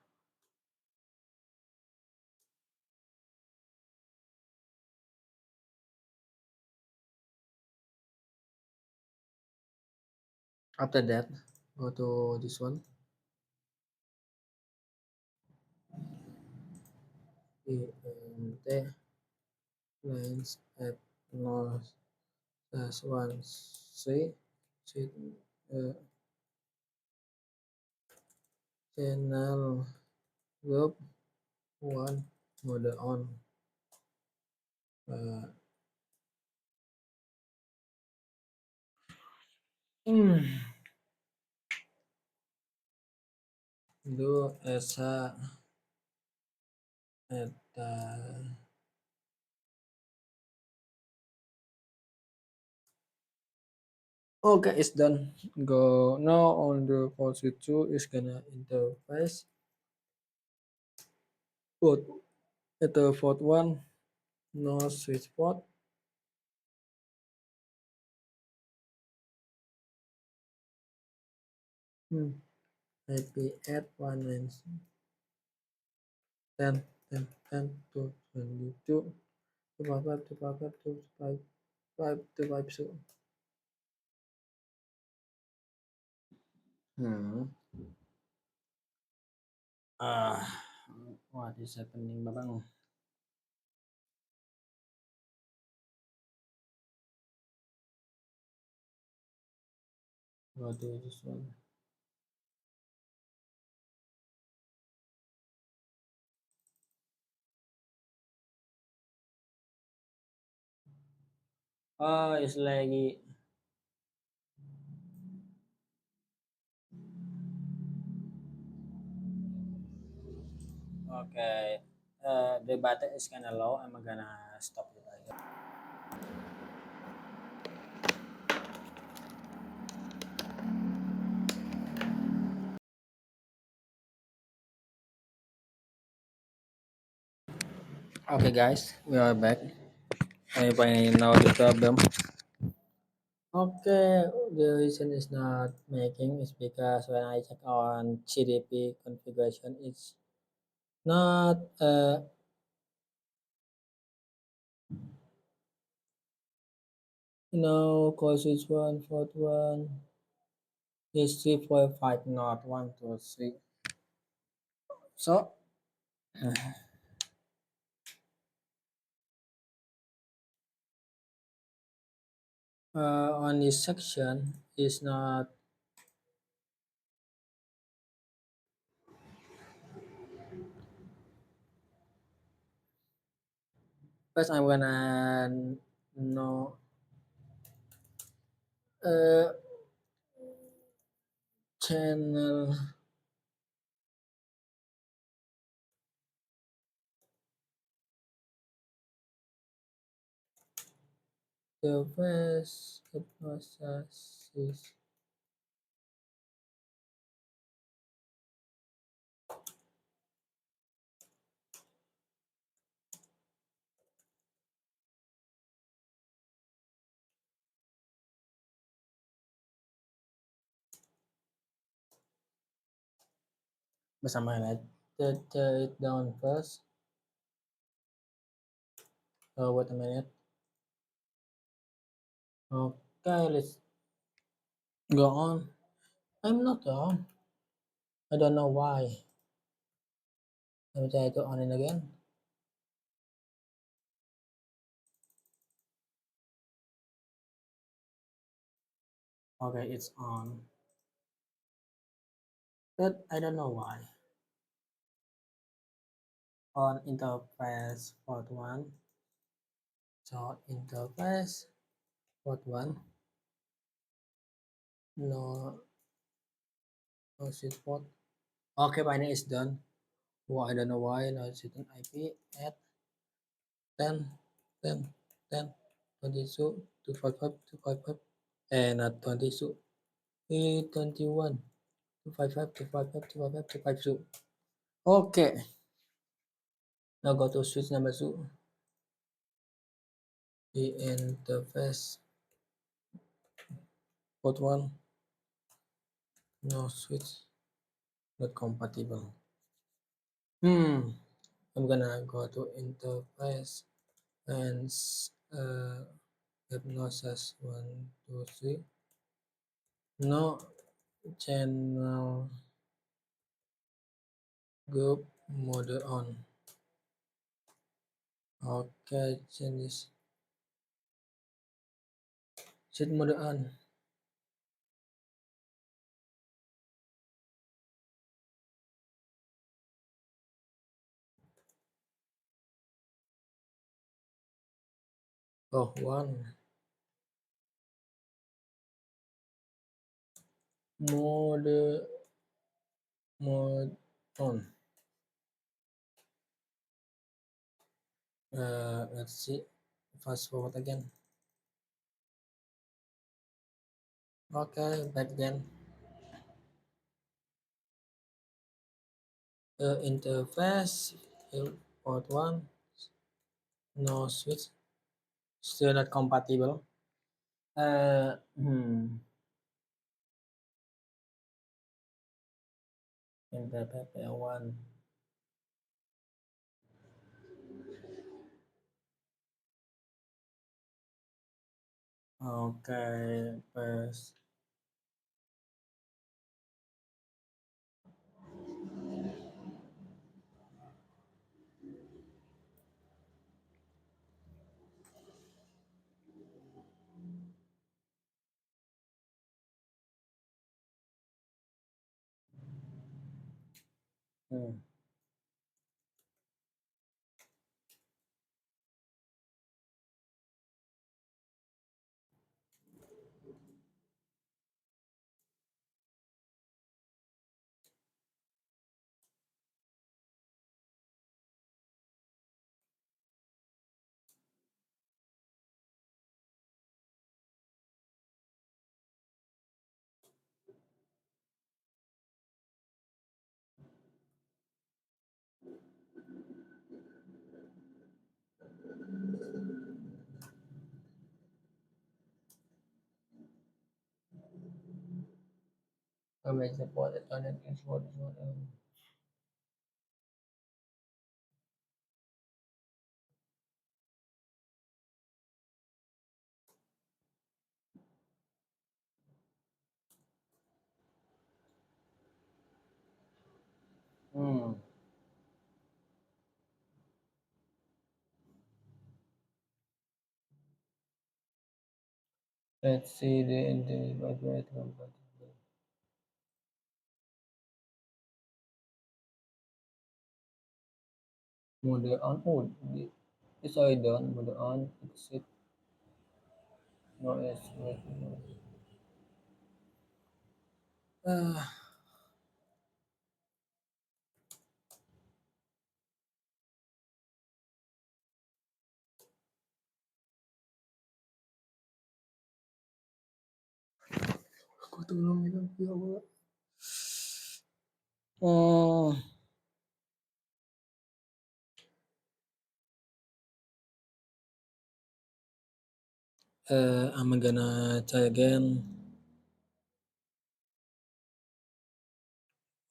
After that, go to this one. ENT lines at north plus 1 C uh, channel group 1 mode on. Uh, do esa eta okay, it's done. Go now on the port switch 2 is gonna interface port at the port 1 no switch port. IP at 1 and 10 10 10 to 22 to 55 to 55 to 5 to 5 so. Hmm. What is happening, Babang? Go to this one. Oh, it's lagi Okay, the battery is kind of low. I'm gonna stop it right here. Okay, guys, we are back. I find now the problem. Okay, the reason is not making is because when I check on GDP configuration, it's not cause it's 141 is 3.5, not 123. So on this section is not. First, I'm gonna know uh, channel the first process is bersama lain. It down first. Wait a minute. Okay, let's go on. I'm not on. I don't know why. Let me try to on it again. Okay, it's on. But I don't know why. On interface port 1. So interface port 1. No, no switch port. Okay, binding is done. Well, I don't know why. Now it's an IP at 10, 10, 10, 22, 255, 255, and at 22, 21, 255, 255, 255, 252. Okay, now go to switch number 2. The interface port 1, no switch, not compatible. I'm gonna go to interface and hypnosis 1, 2, 3. No channel group mode on. Okay, change set mode on. Oh, one mode mode on. Let's see. Fast forward again. Okay, back then. Interface port one. No switch. Still not compatible. Uh, hmm. Interface one. Okay, first. Hmm. Image support internet is what is what. Hmm. Let's see the internet compatible. Mode on. Oh, it's already done. Mode on. Exit. No, yes. Wait, no. Ah, aku tolong itu ya Allah. Oh, I'm gonna try again.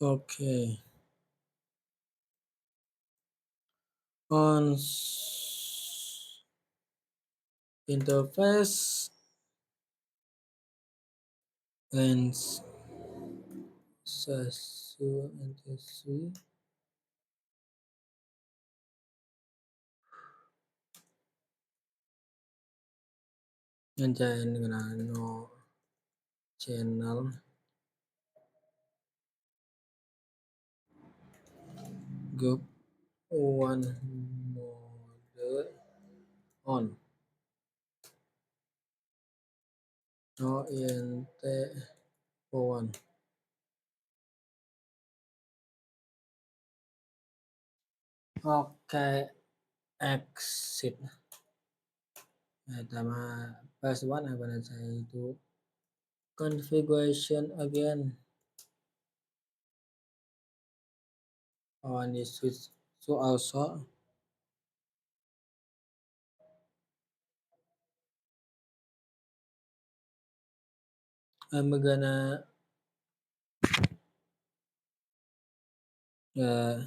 Okay. On interface and Sasu NTSC ngerjain dengan no channel group one mode on no int one. Oke, exit. Pertama first one I'm gonna say itu configuration again on the switch. So also I'm gonna uh,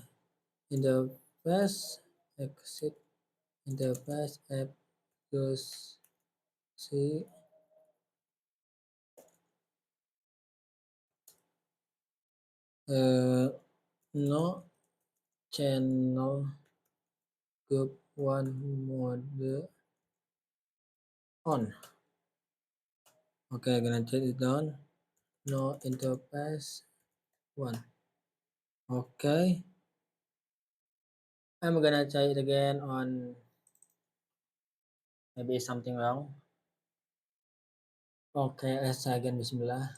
interface exit interface app terus si no channel group one mode on. Okay, gonna take it down. No interface one. Okay, I'm gonna try it again on maybe something wrong. Okay, let's try again. Bismillah.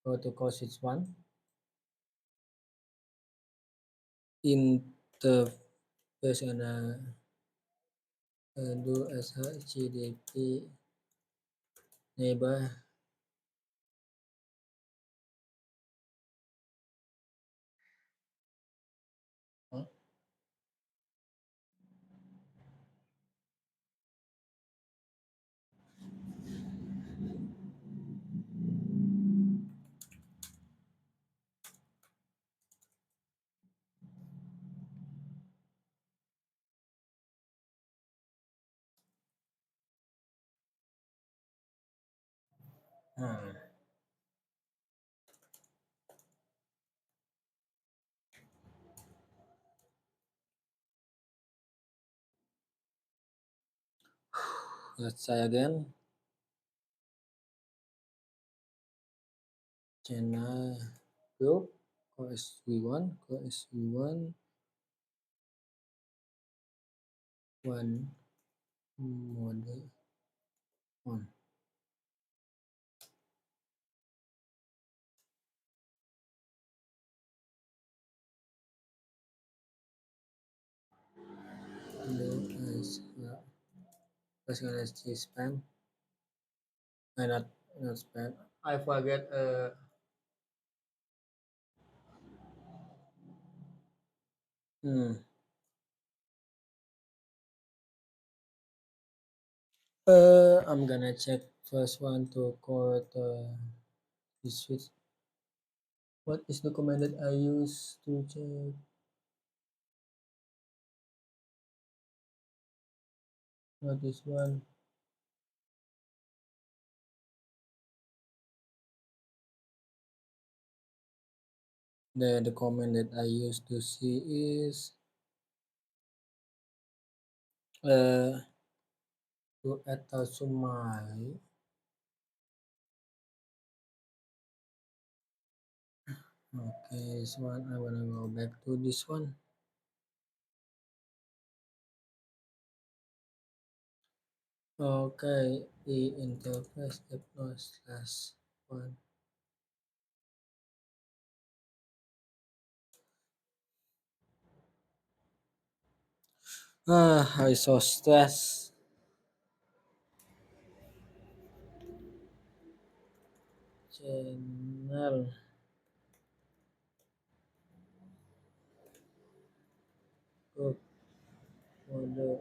Go to code switch one. Interface gonna do shgdp neighbor. Huh? Hmm. Let's try again. Channel group OSV1 OSV1 one mode on. No as personalized spam. I not spam. I forget. Hmm. I'm gonna check first one to code the switch. What is the command that I use to check? Not this one. The command that I use to see is uh to add a summary. Okay, this one I wanna go back to this one. Okay, the interface no slash one. I so stressed. Channel group mode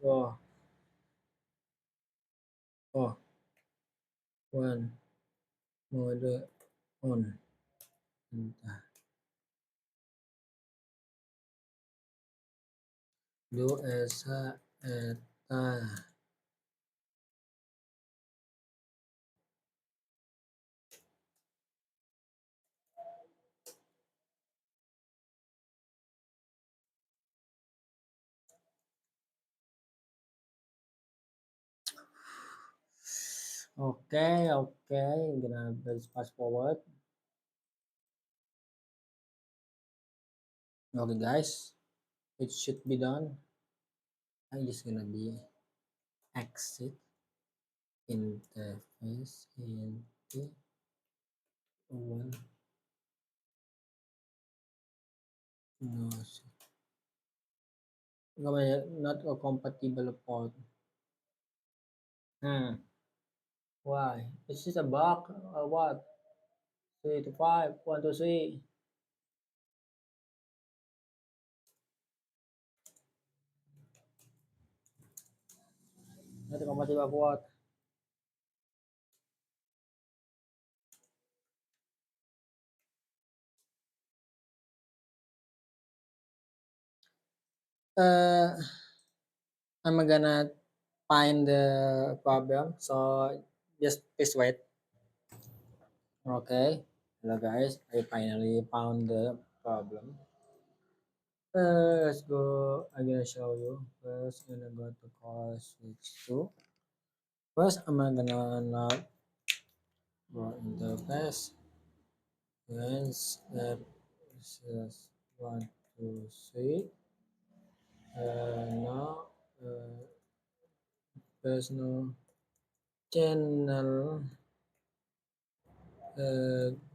oh oh one mode on. Entah. Do esa eta. Okay, okay. Gonna let's fast forward. Okay, guys, it should be done. I'm just gonna be exit interface into one no not a compatible port. Hmm. Why? Is this a bug or what? 3 to 5, 1 to 3. Not a compatible port. Uh, I'm gonna find the problem. So just please wait. Okay. Hello guys, I finally found the problem. Let's go. I'm gonna show you. First, I'm gonna go to core switch 2. First, I'm gonna not go interface. Then step is 1 2 3. Now, personal channel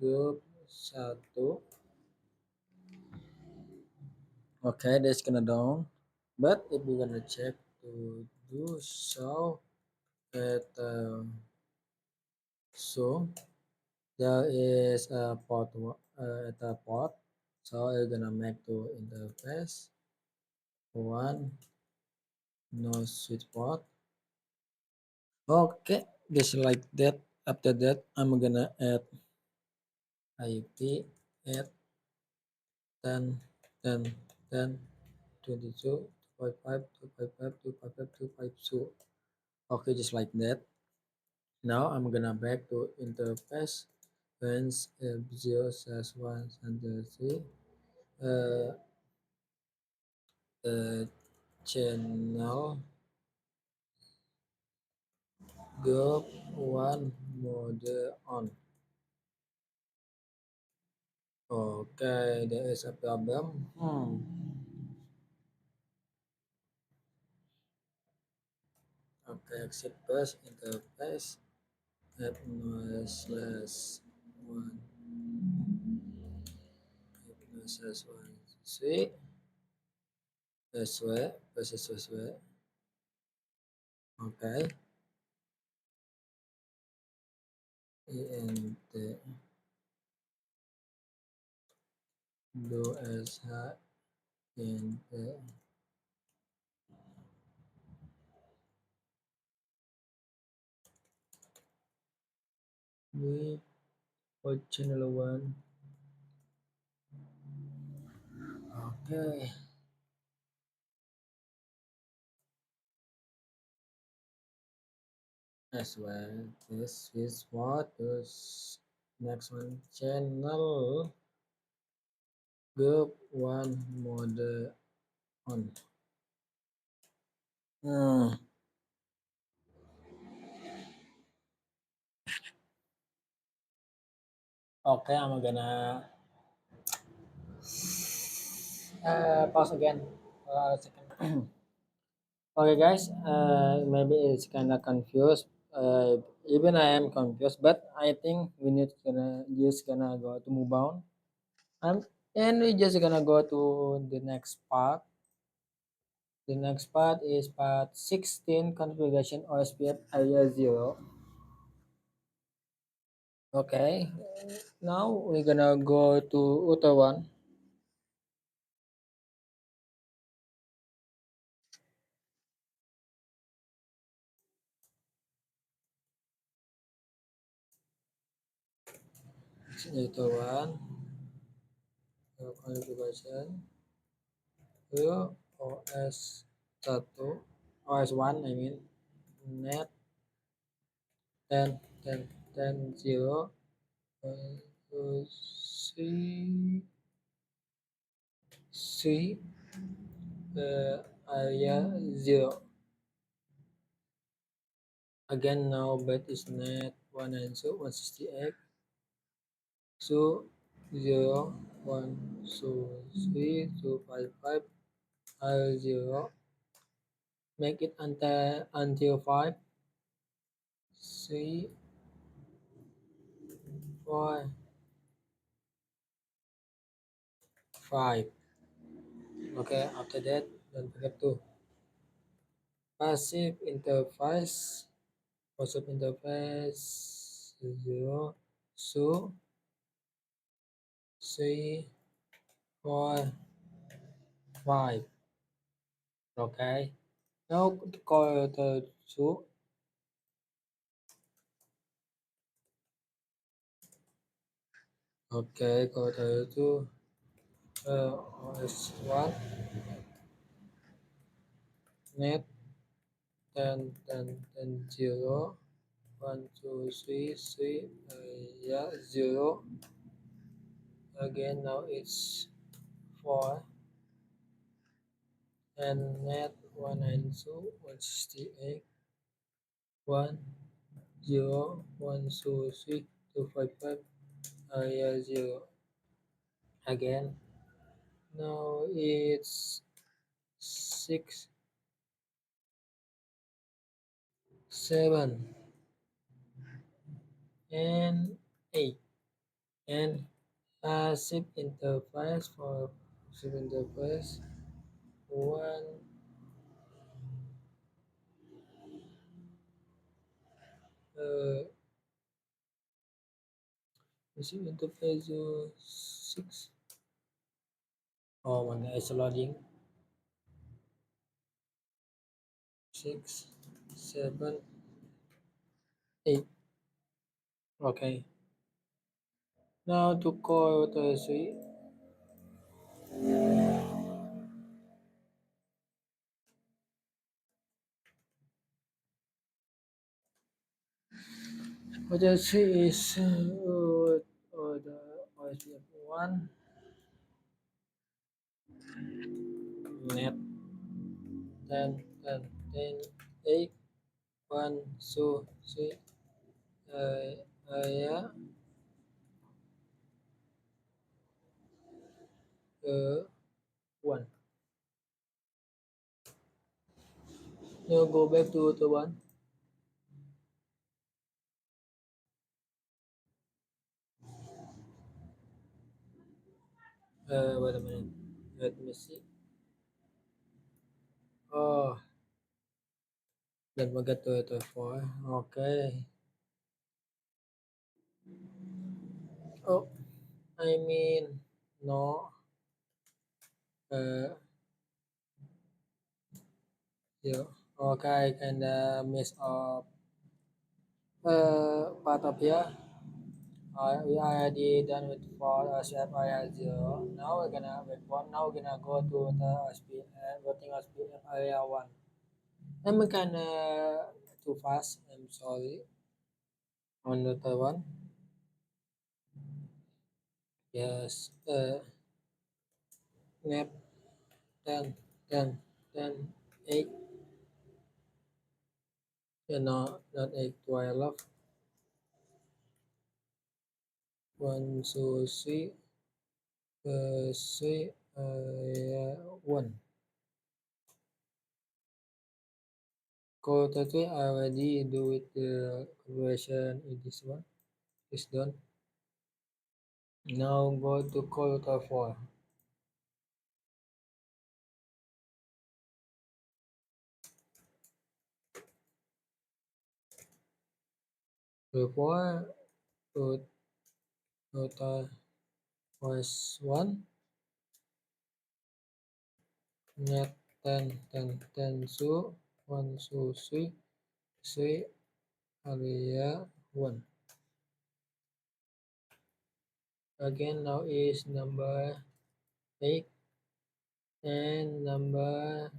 group 1. Okay, that's gonna down. But if we're gonna check to do so at so there is a port at a port, so we're gonna make to interface one no switch port. Okay, just like that. After that, I'm gonna add IP at 10 10 10 22 255 255 255 252. Okay, just like that. Now I'm gonna back to interface when 0 says 1 and 3. Uh, channel group 1 mode on. Okay, there is a problem. Okay, exit first interface app noise slash 1 app noise slash 1 see SW versus SW. Okay, int do sh int we channel 1. Okay. As well. This is what is next one. Channel group 1 mode on. Hmm. Okay, I'm gonna pause again. Second. Okay, guys. Maybe it's kind of confused. Even I am confused, but I think we need gonna go to move on. Um, and we just gonna go to the next part. The next part is part 16 configuration OSPF area 0. Okay, now we're gonna go to auto 1. Auto 1, configuration, ke OS 1, OS 1 I mean, net 10, 10, 10, 0, C, C, area 0. Again, now bed is net 192.168. So 0, 1, 2, 3, 2, 5, 5, 0. Make it until 5, 3, 4, 5. Okay, after that, don't forget to passive interface. Passive interface 0, so 3, 4, 5. Okay. Now call the two. Okay, call the two. OS1 net 10, 10, 10, 0, 1, 2, 3, 3, yeah, 0. Again, now it's 4 and net 192, 168, 1, 0, 1, 2, 3, 2, 5, 5, yeah, 0. Again, now it's 6, 7, and 8. And passive interface for passive interface 1, passive interface 6. Oh my god, it's loading. 6, 7, 8. Okay. Now to call the suite. What the suite is the OSPF 1 net 10, 10, 10, 8, 1, 2, 3, yeah, 1. Now go back to the 1. Wait a minute. Let me see. Oh, let me get to the 4. Okay. Oh, I mean, no. Uh, yeah. Okay, kinda miss up part of here. We already done with for swap area 0. Now we're gonna wait one. Now we're gonna go to the voting SPF area 1. I'm kinda too fast. I'm sorry. On the third one. Yes. Nap 10, 10, 10, 8. No, not 8, 12. 1, 2, 3. 3, 1. Quarter 3, I already do it the conversion in this one. It's done. Now go to quarter 4. Before put total was 1. Net 10, 10, 10, so 1, 2, 3, 3, area 1. Again, now is number 8 and number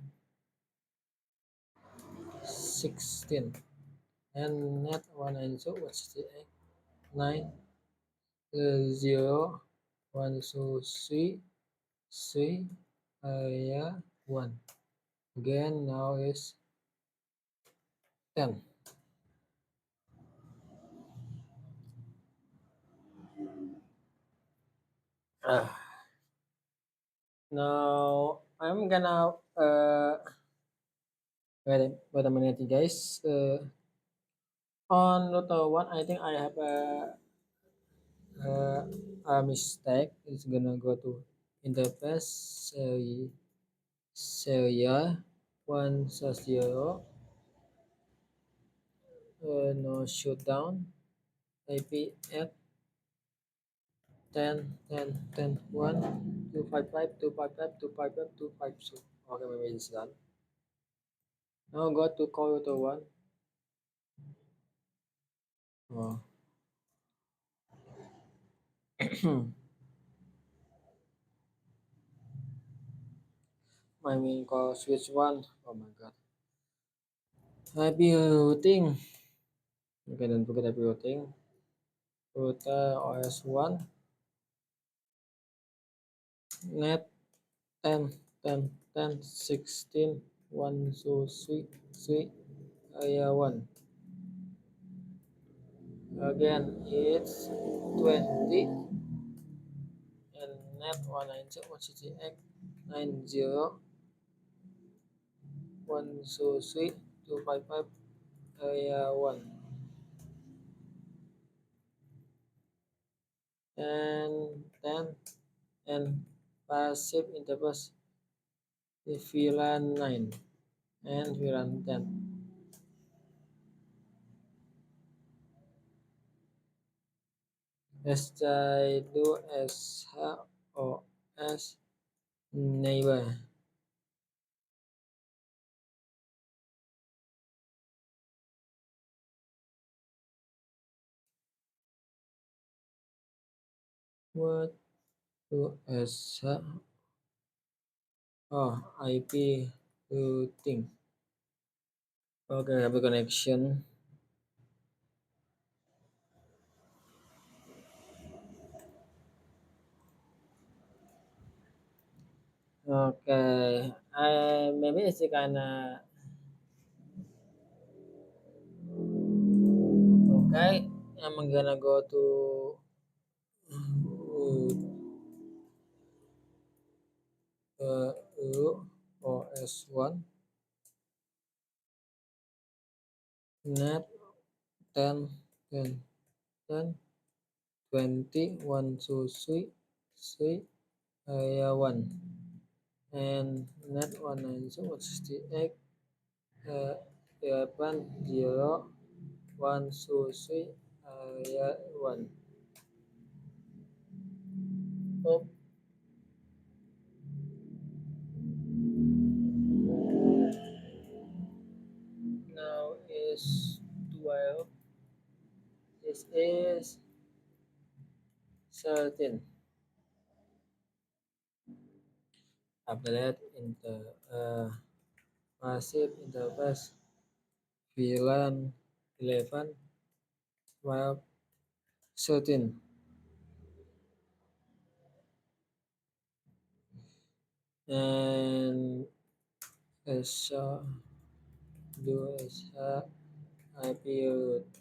16. And net 1 and 2 was 9, 0, 1, 2, 3, 3, area 1. Again, now is 10. Now I'm gonna wait a minute, guys. On Roto one, I think I have a mistake. It's gonna go to interface serial 1 0 no shutdown IP at 10 10 10 1 255 255 255 252. Okay, maybe it's done. Now go to call Roto one. Oh. I mean call switch one. Oh my god. Happy routing. Okay, don't forget happy routing. Router OS one. Net 10, 10, 10, 16, 1, 2, 3, 3, area 1. Again, it's 20 and net 190, 168, 90, 1, 2, 3, 255, area 1. And 10 and passive interface VLAN 9 and VLAN 10. SJ2SHOS neighbor. What to SH? Oh, IP routing. Okay, have a connection. Okay, I maybe it's kinda okay. I'm gonna go to OS1 net 10 10 10 20 1 2 3 3 area 1 and net 192.168 11 0 1 2 3 area 1. Oh, now is 12. This is 13. After that, passive interface VLAN 11, 12, 13. And SH do SH IP route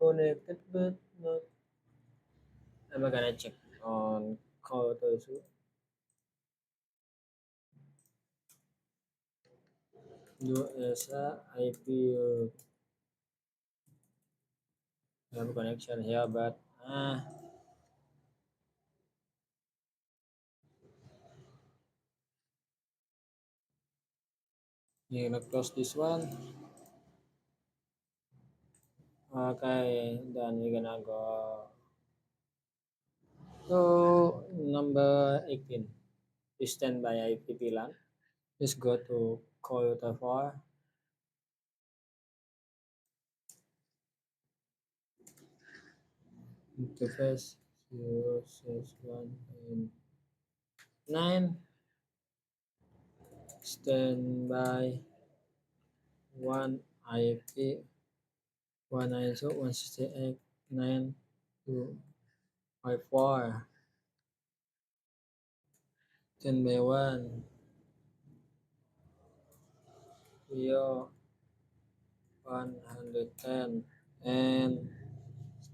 connected but not. I'm gonna check on call to do SH IP route. Have connection here, but you're gonna close this one. Okay, then we're gonna go to number 18. Stand by IP LAN. Just go to computer 4. Interface 061.9. Standby 1 IP 192.168.9.254. Standby 1 Vio 110 and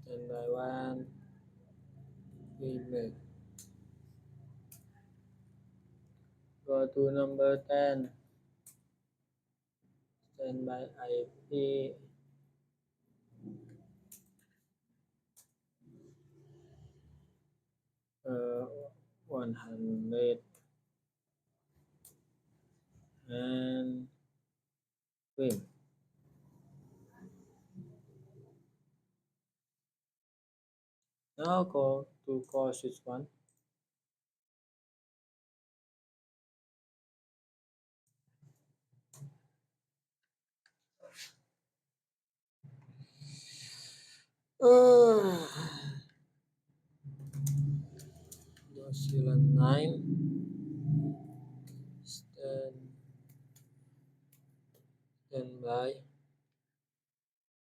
standby 1 email. Go to number 10. Standby IP 100 and win. Now go to call switch 1. Uh, 9 standby.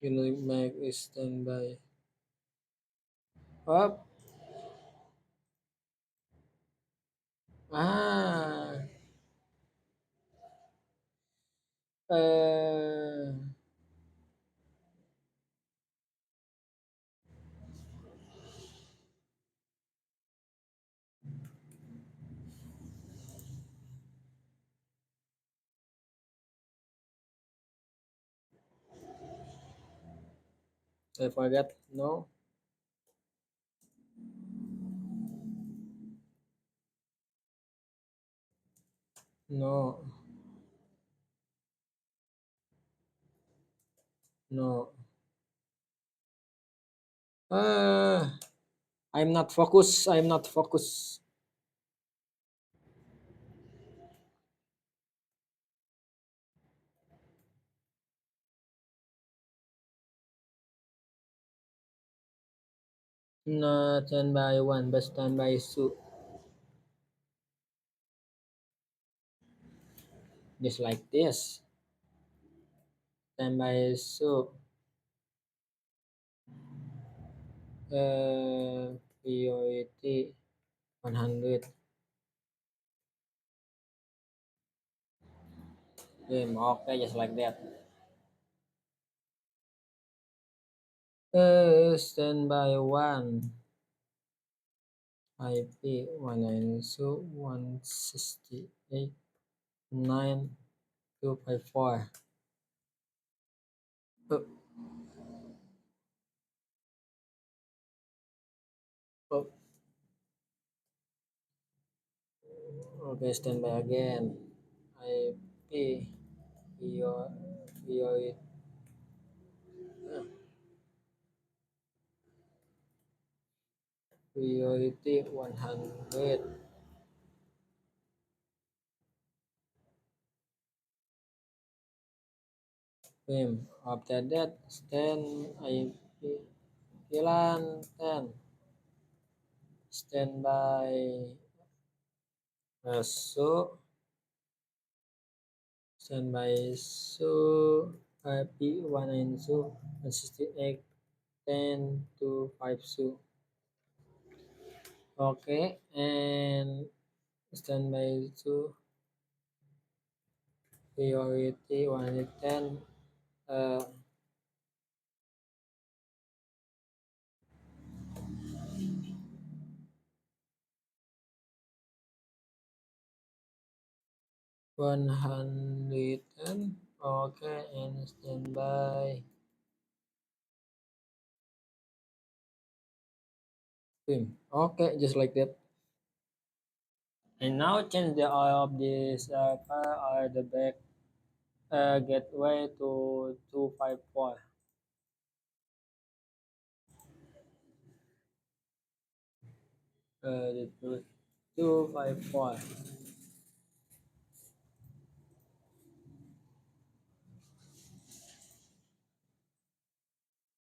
Unique Mac is standby. Up. Ah. Uh, I forget. No. No. No. Uh, I'm not focused. I'm not focused. Not standby 1, but standby 2. Just like this. Standby 2. Priority 100. Okay, just like that. Standby 1. IP 192.168.9.254. Oh, oh, okay, standby again. IP priority priority 100. Film. After that, stand I Pilan 10. Standby so standby so IP 19 so 168 10 to 5 so. Okay, and standby so priority 110 110. Okay, and standby film. Okay, just like that. And now change the oil of this car or the back gateway to 254. The 254.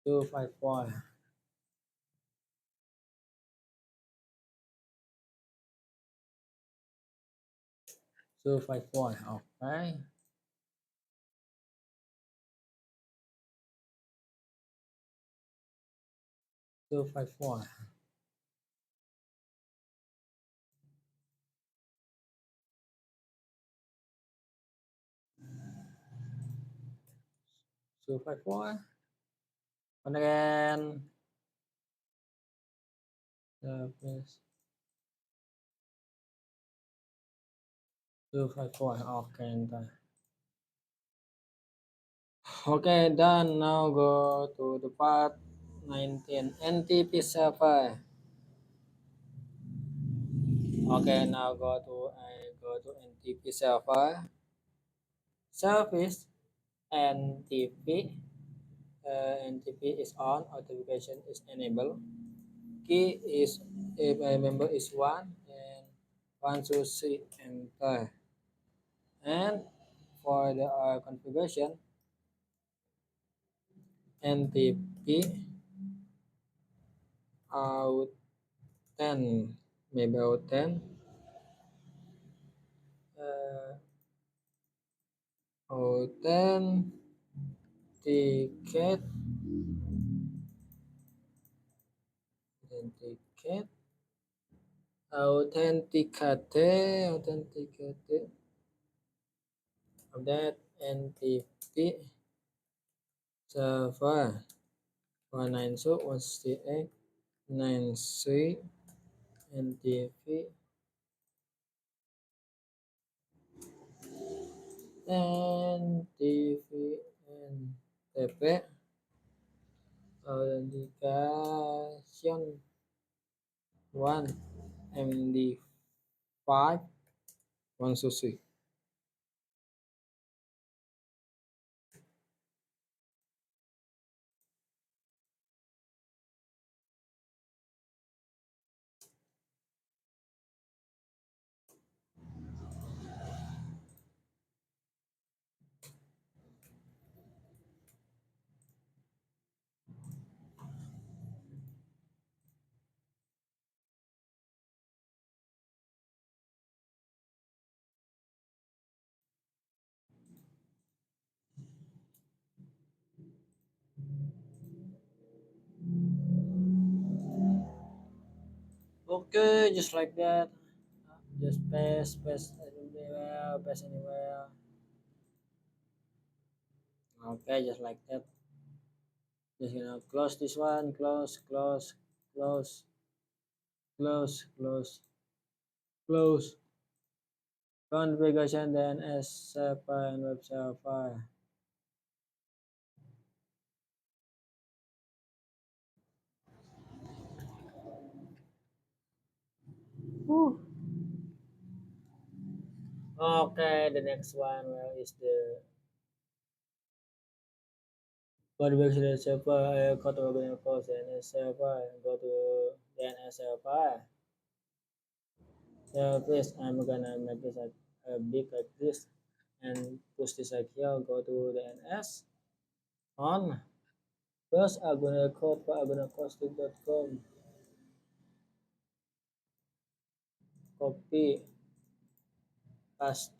254. 254. Okay. 254. 254. And again. Please. 254. Okay. Enter. Okay, done. Now go to the part 19. NTP server. Okay, now go to NTP server. Service NTP. NTP is on. Authentication is enabled. Key is if I remember is one and 1 2 3 enter. And for the configuration NTP out 10 maybe out 10 uh, out 10 ticket authenticate authenticate of that NTP server 192.168.93 NTP NTP NTP authentication 1 MD5 1 sushi. Okay, just like that. Just paste anywhere, paste anywhere. Okay, just like that. Just close this one, close, close. Configuration DNS server and web server. Okay, the next one where is the configuration server? Go to DNS server. Go to DNS server. Service. I'm gonna make this a big like this and push this like here. Go to DNS. on. Terus aku code ke agunacostic.com, copy, paste,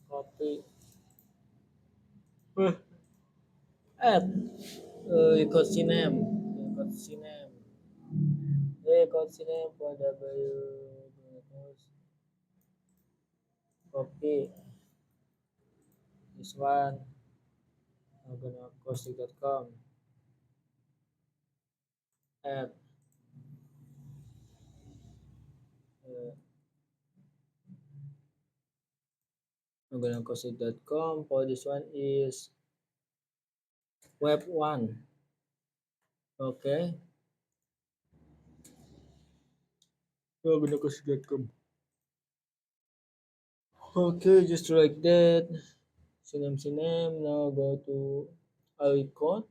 copy, add, record sinem, record sinem, record sinem pada bayu, copy, this one, agunacostic.com, add, uh, agunacostic.com, for this one is web one, okay, agunacostic.com. Okay, just like that. Sinem. Now go to icon.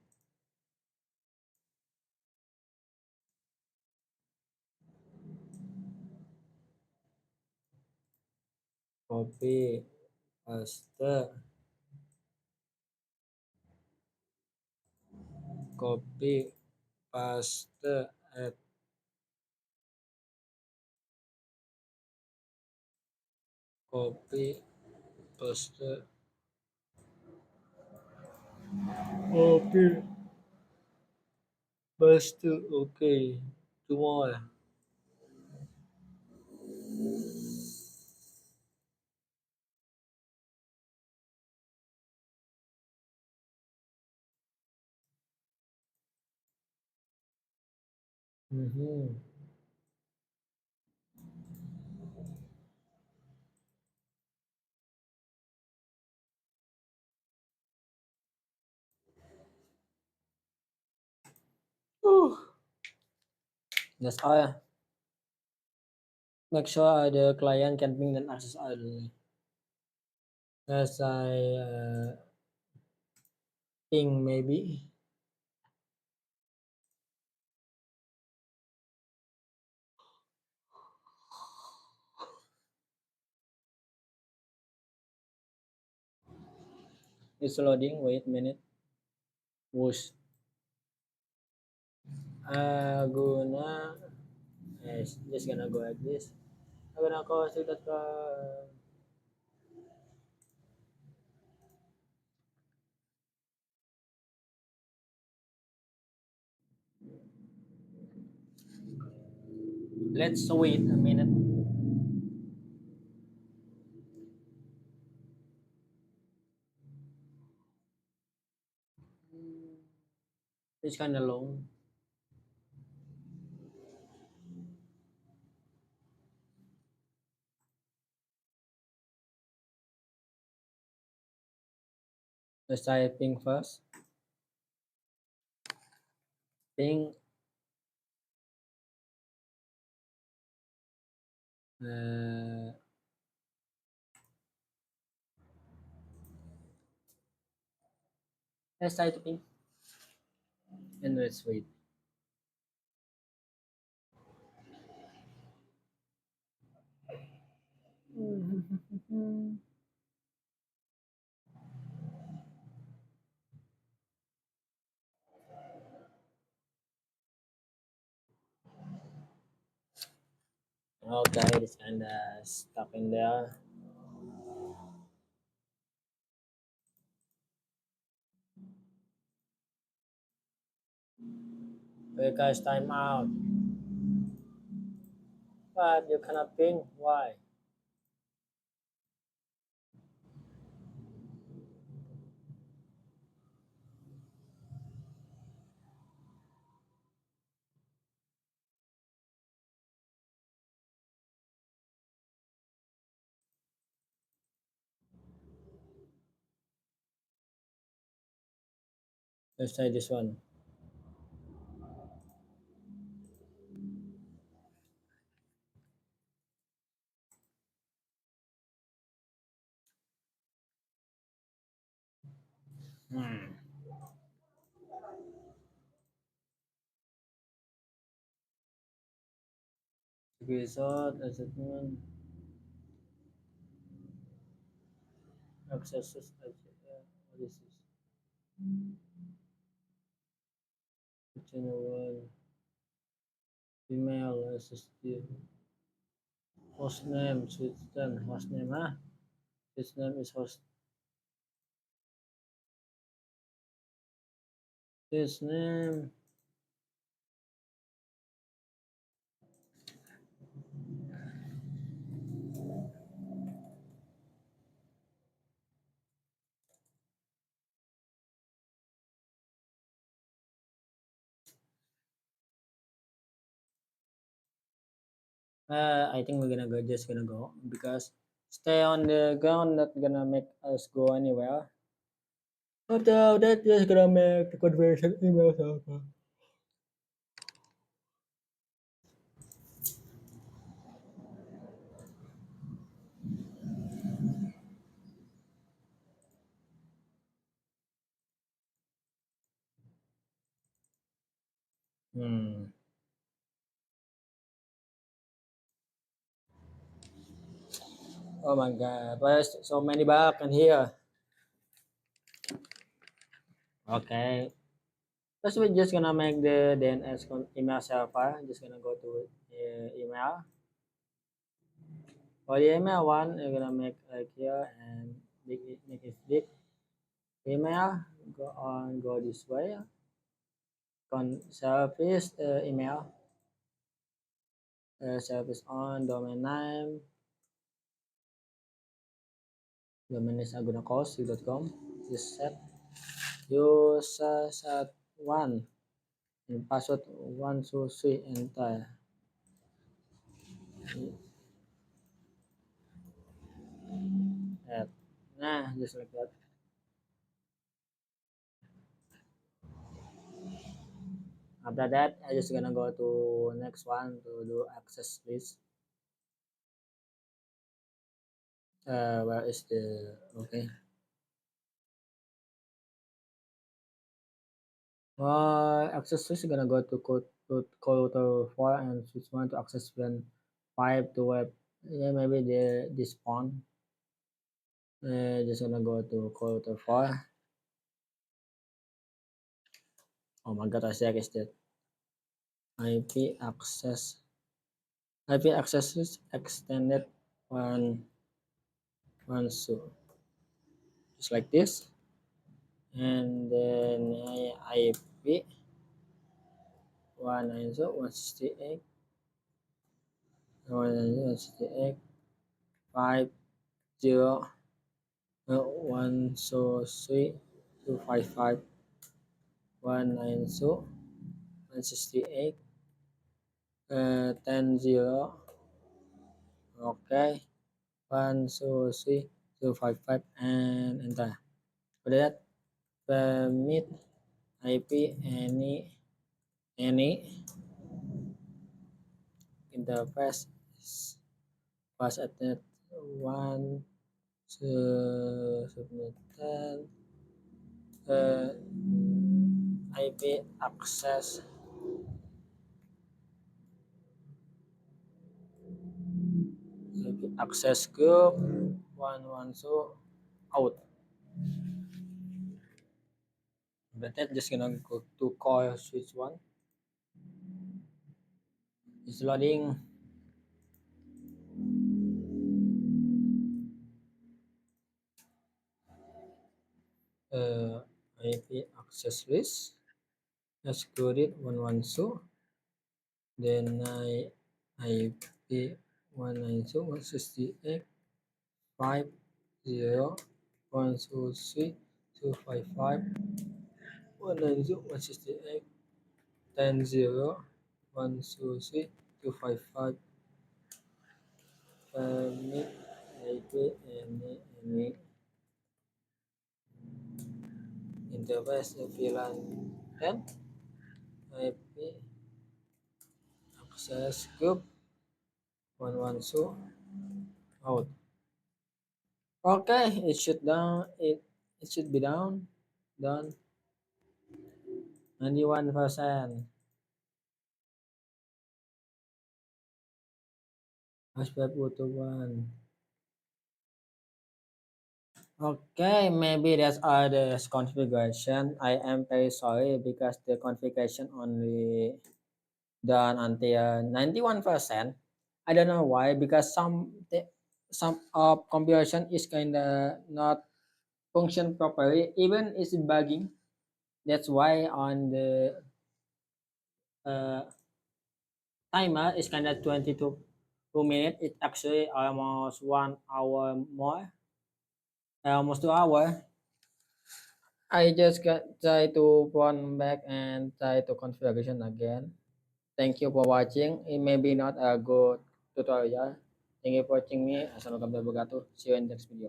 Copy. Paste. Copy. Paste. Add. Copy. Paste. Copy. Paste. Okay. Two more. Mm-hmm. That's all. Make sure the client can ping and access only. As I ping maybe. It's loading. Wait a minute. Whoosh. Guna. Yes, just gonna go like this. I'm gonna go to that. Let's wait a minute. It's kind of long. Let's try ping first. Ping. Uh, let's try to ping. And let's wait. Okay, it's kind of stuck in there. Okay, guys, time out. But you cannot ping. Why? Let's try this one. Hmm. Result assessment. accesses. What is this? Channel one. Email assistant. Host name. Switch host name. His name is host. His name. I think we're gonna go. Just gonna go because stay on the ground not gonna make us go anywhere. After that, just gonna make the conversation email server. Hmm. Oh my God! Where's so many bug in here? Okay. First, we're just gonna make the DNS email server. Just gonna go to email. For the email one, we're gonna make like here and make it big. Email. Go this way. Service email. Service on domain name. Domain is agunacost.com. Just set user set one and password 123 enter. Add. Nah, just like that. After that, I just gonna go to next one to do access list. Where is the okay? Access list gonna go to code to 4 and switch one to access when 5 to web. Yeah, maybe this one. Just gonna go to code to 4. Oh my god, I say is that IP access. IP access is extended one so just like this, and then IP 192.168 168 50 one so 3 255 192 168 10 0. Okay, 123 255 and enter. For that, permit IP any interface was at that one submitted uh, IP access group 112 out. But that just gonna go to call switch one. It's loading. uh, IP access list. Excluded 112. Then IP 192.168 50 123 255 192.168 10 0 123 255 permit IP any interface VLAN 10 IP access group 112 out. Okay, it should be done 91%. Hashtag butuh one. Okay, maybe that's the configuration. I am very sorry because the configuration only done until 91%. I don't know why because some of configuration is kinda not function properly. Even it's bugging. That's why on the uh, timer is kinda 22 minutes. It's actually almost 1 hour more, almost 2 hour. I just got try to phone back and try to configuration again. Thank you for watching. It may be not a good tutorial. Thank you for watching me. Assalamualaikum warahmatullahi wabarakatuh. See you in the next video.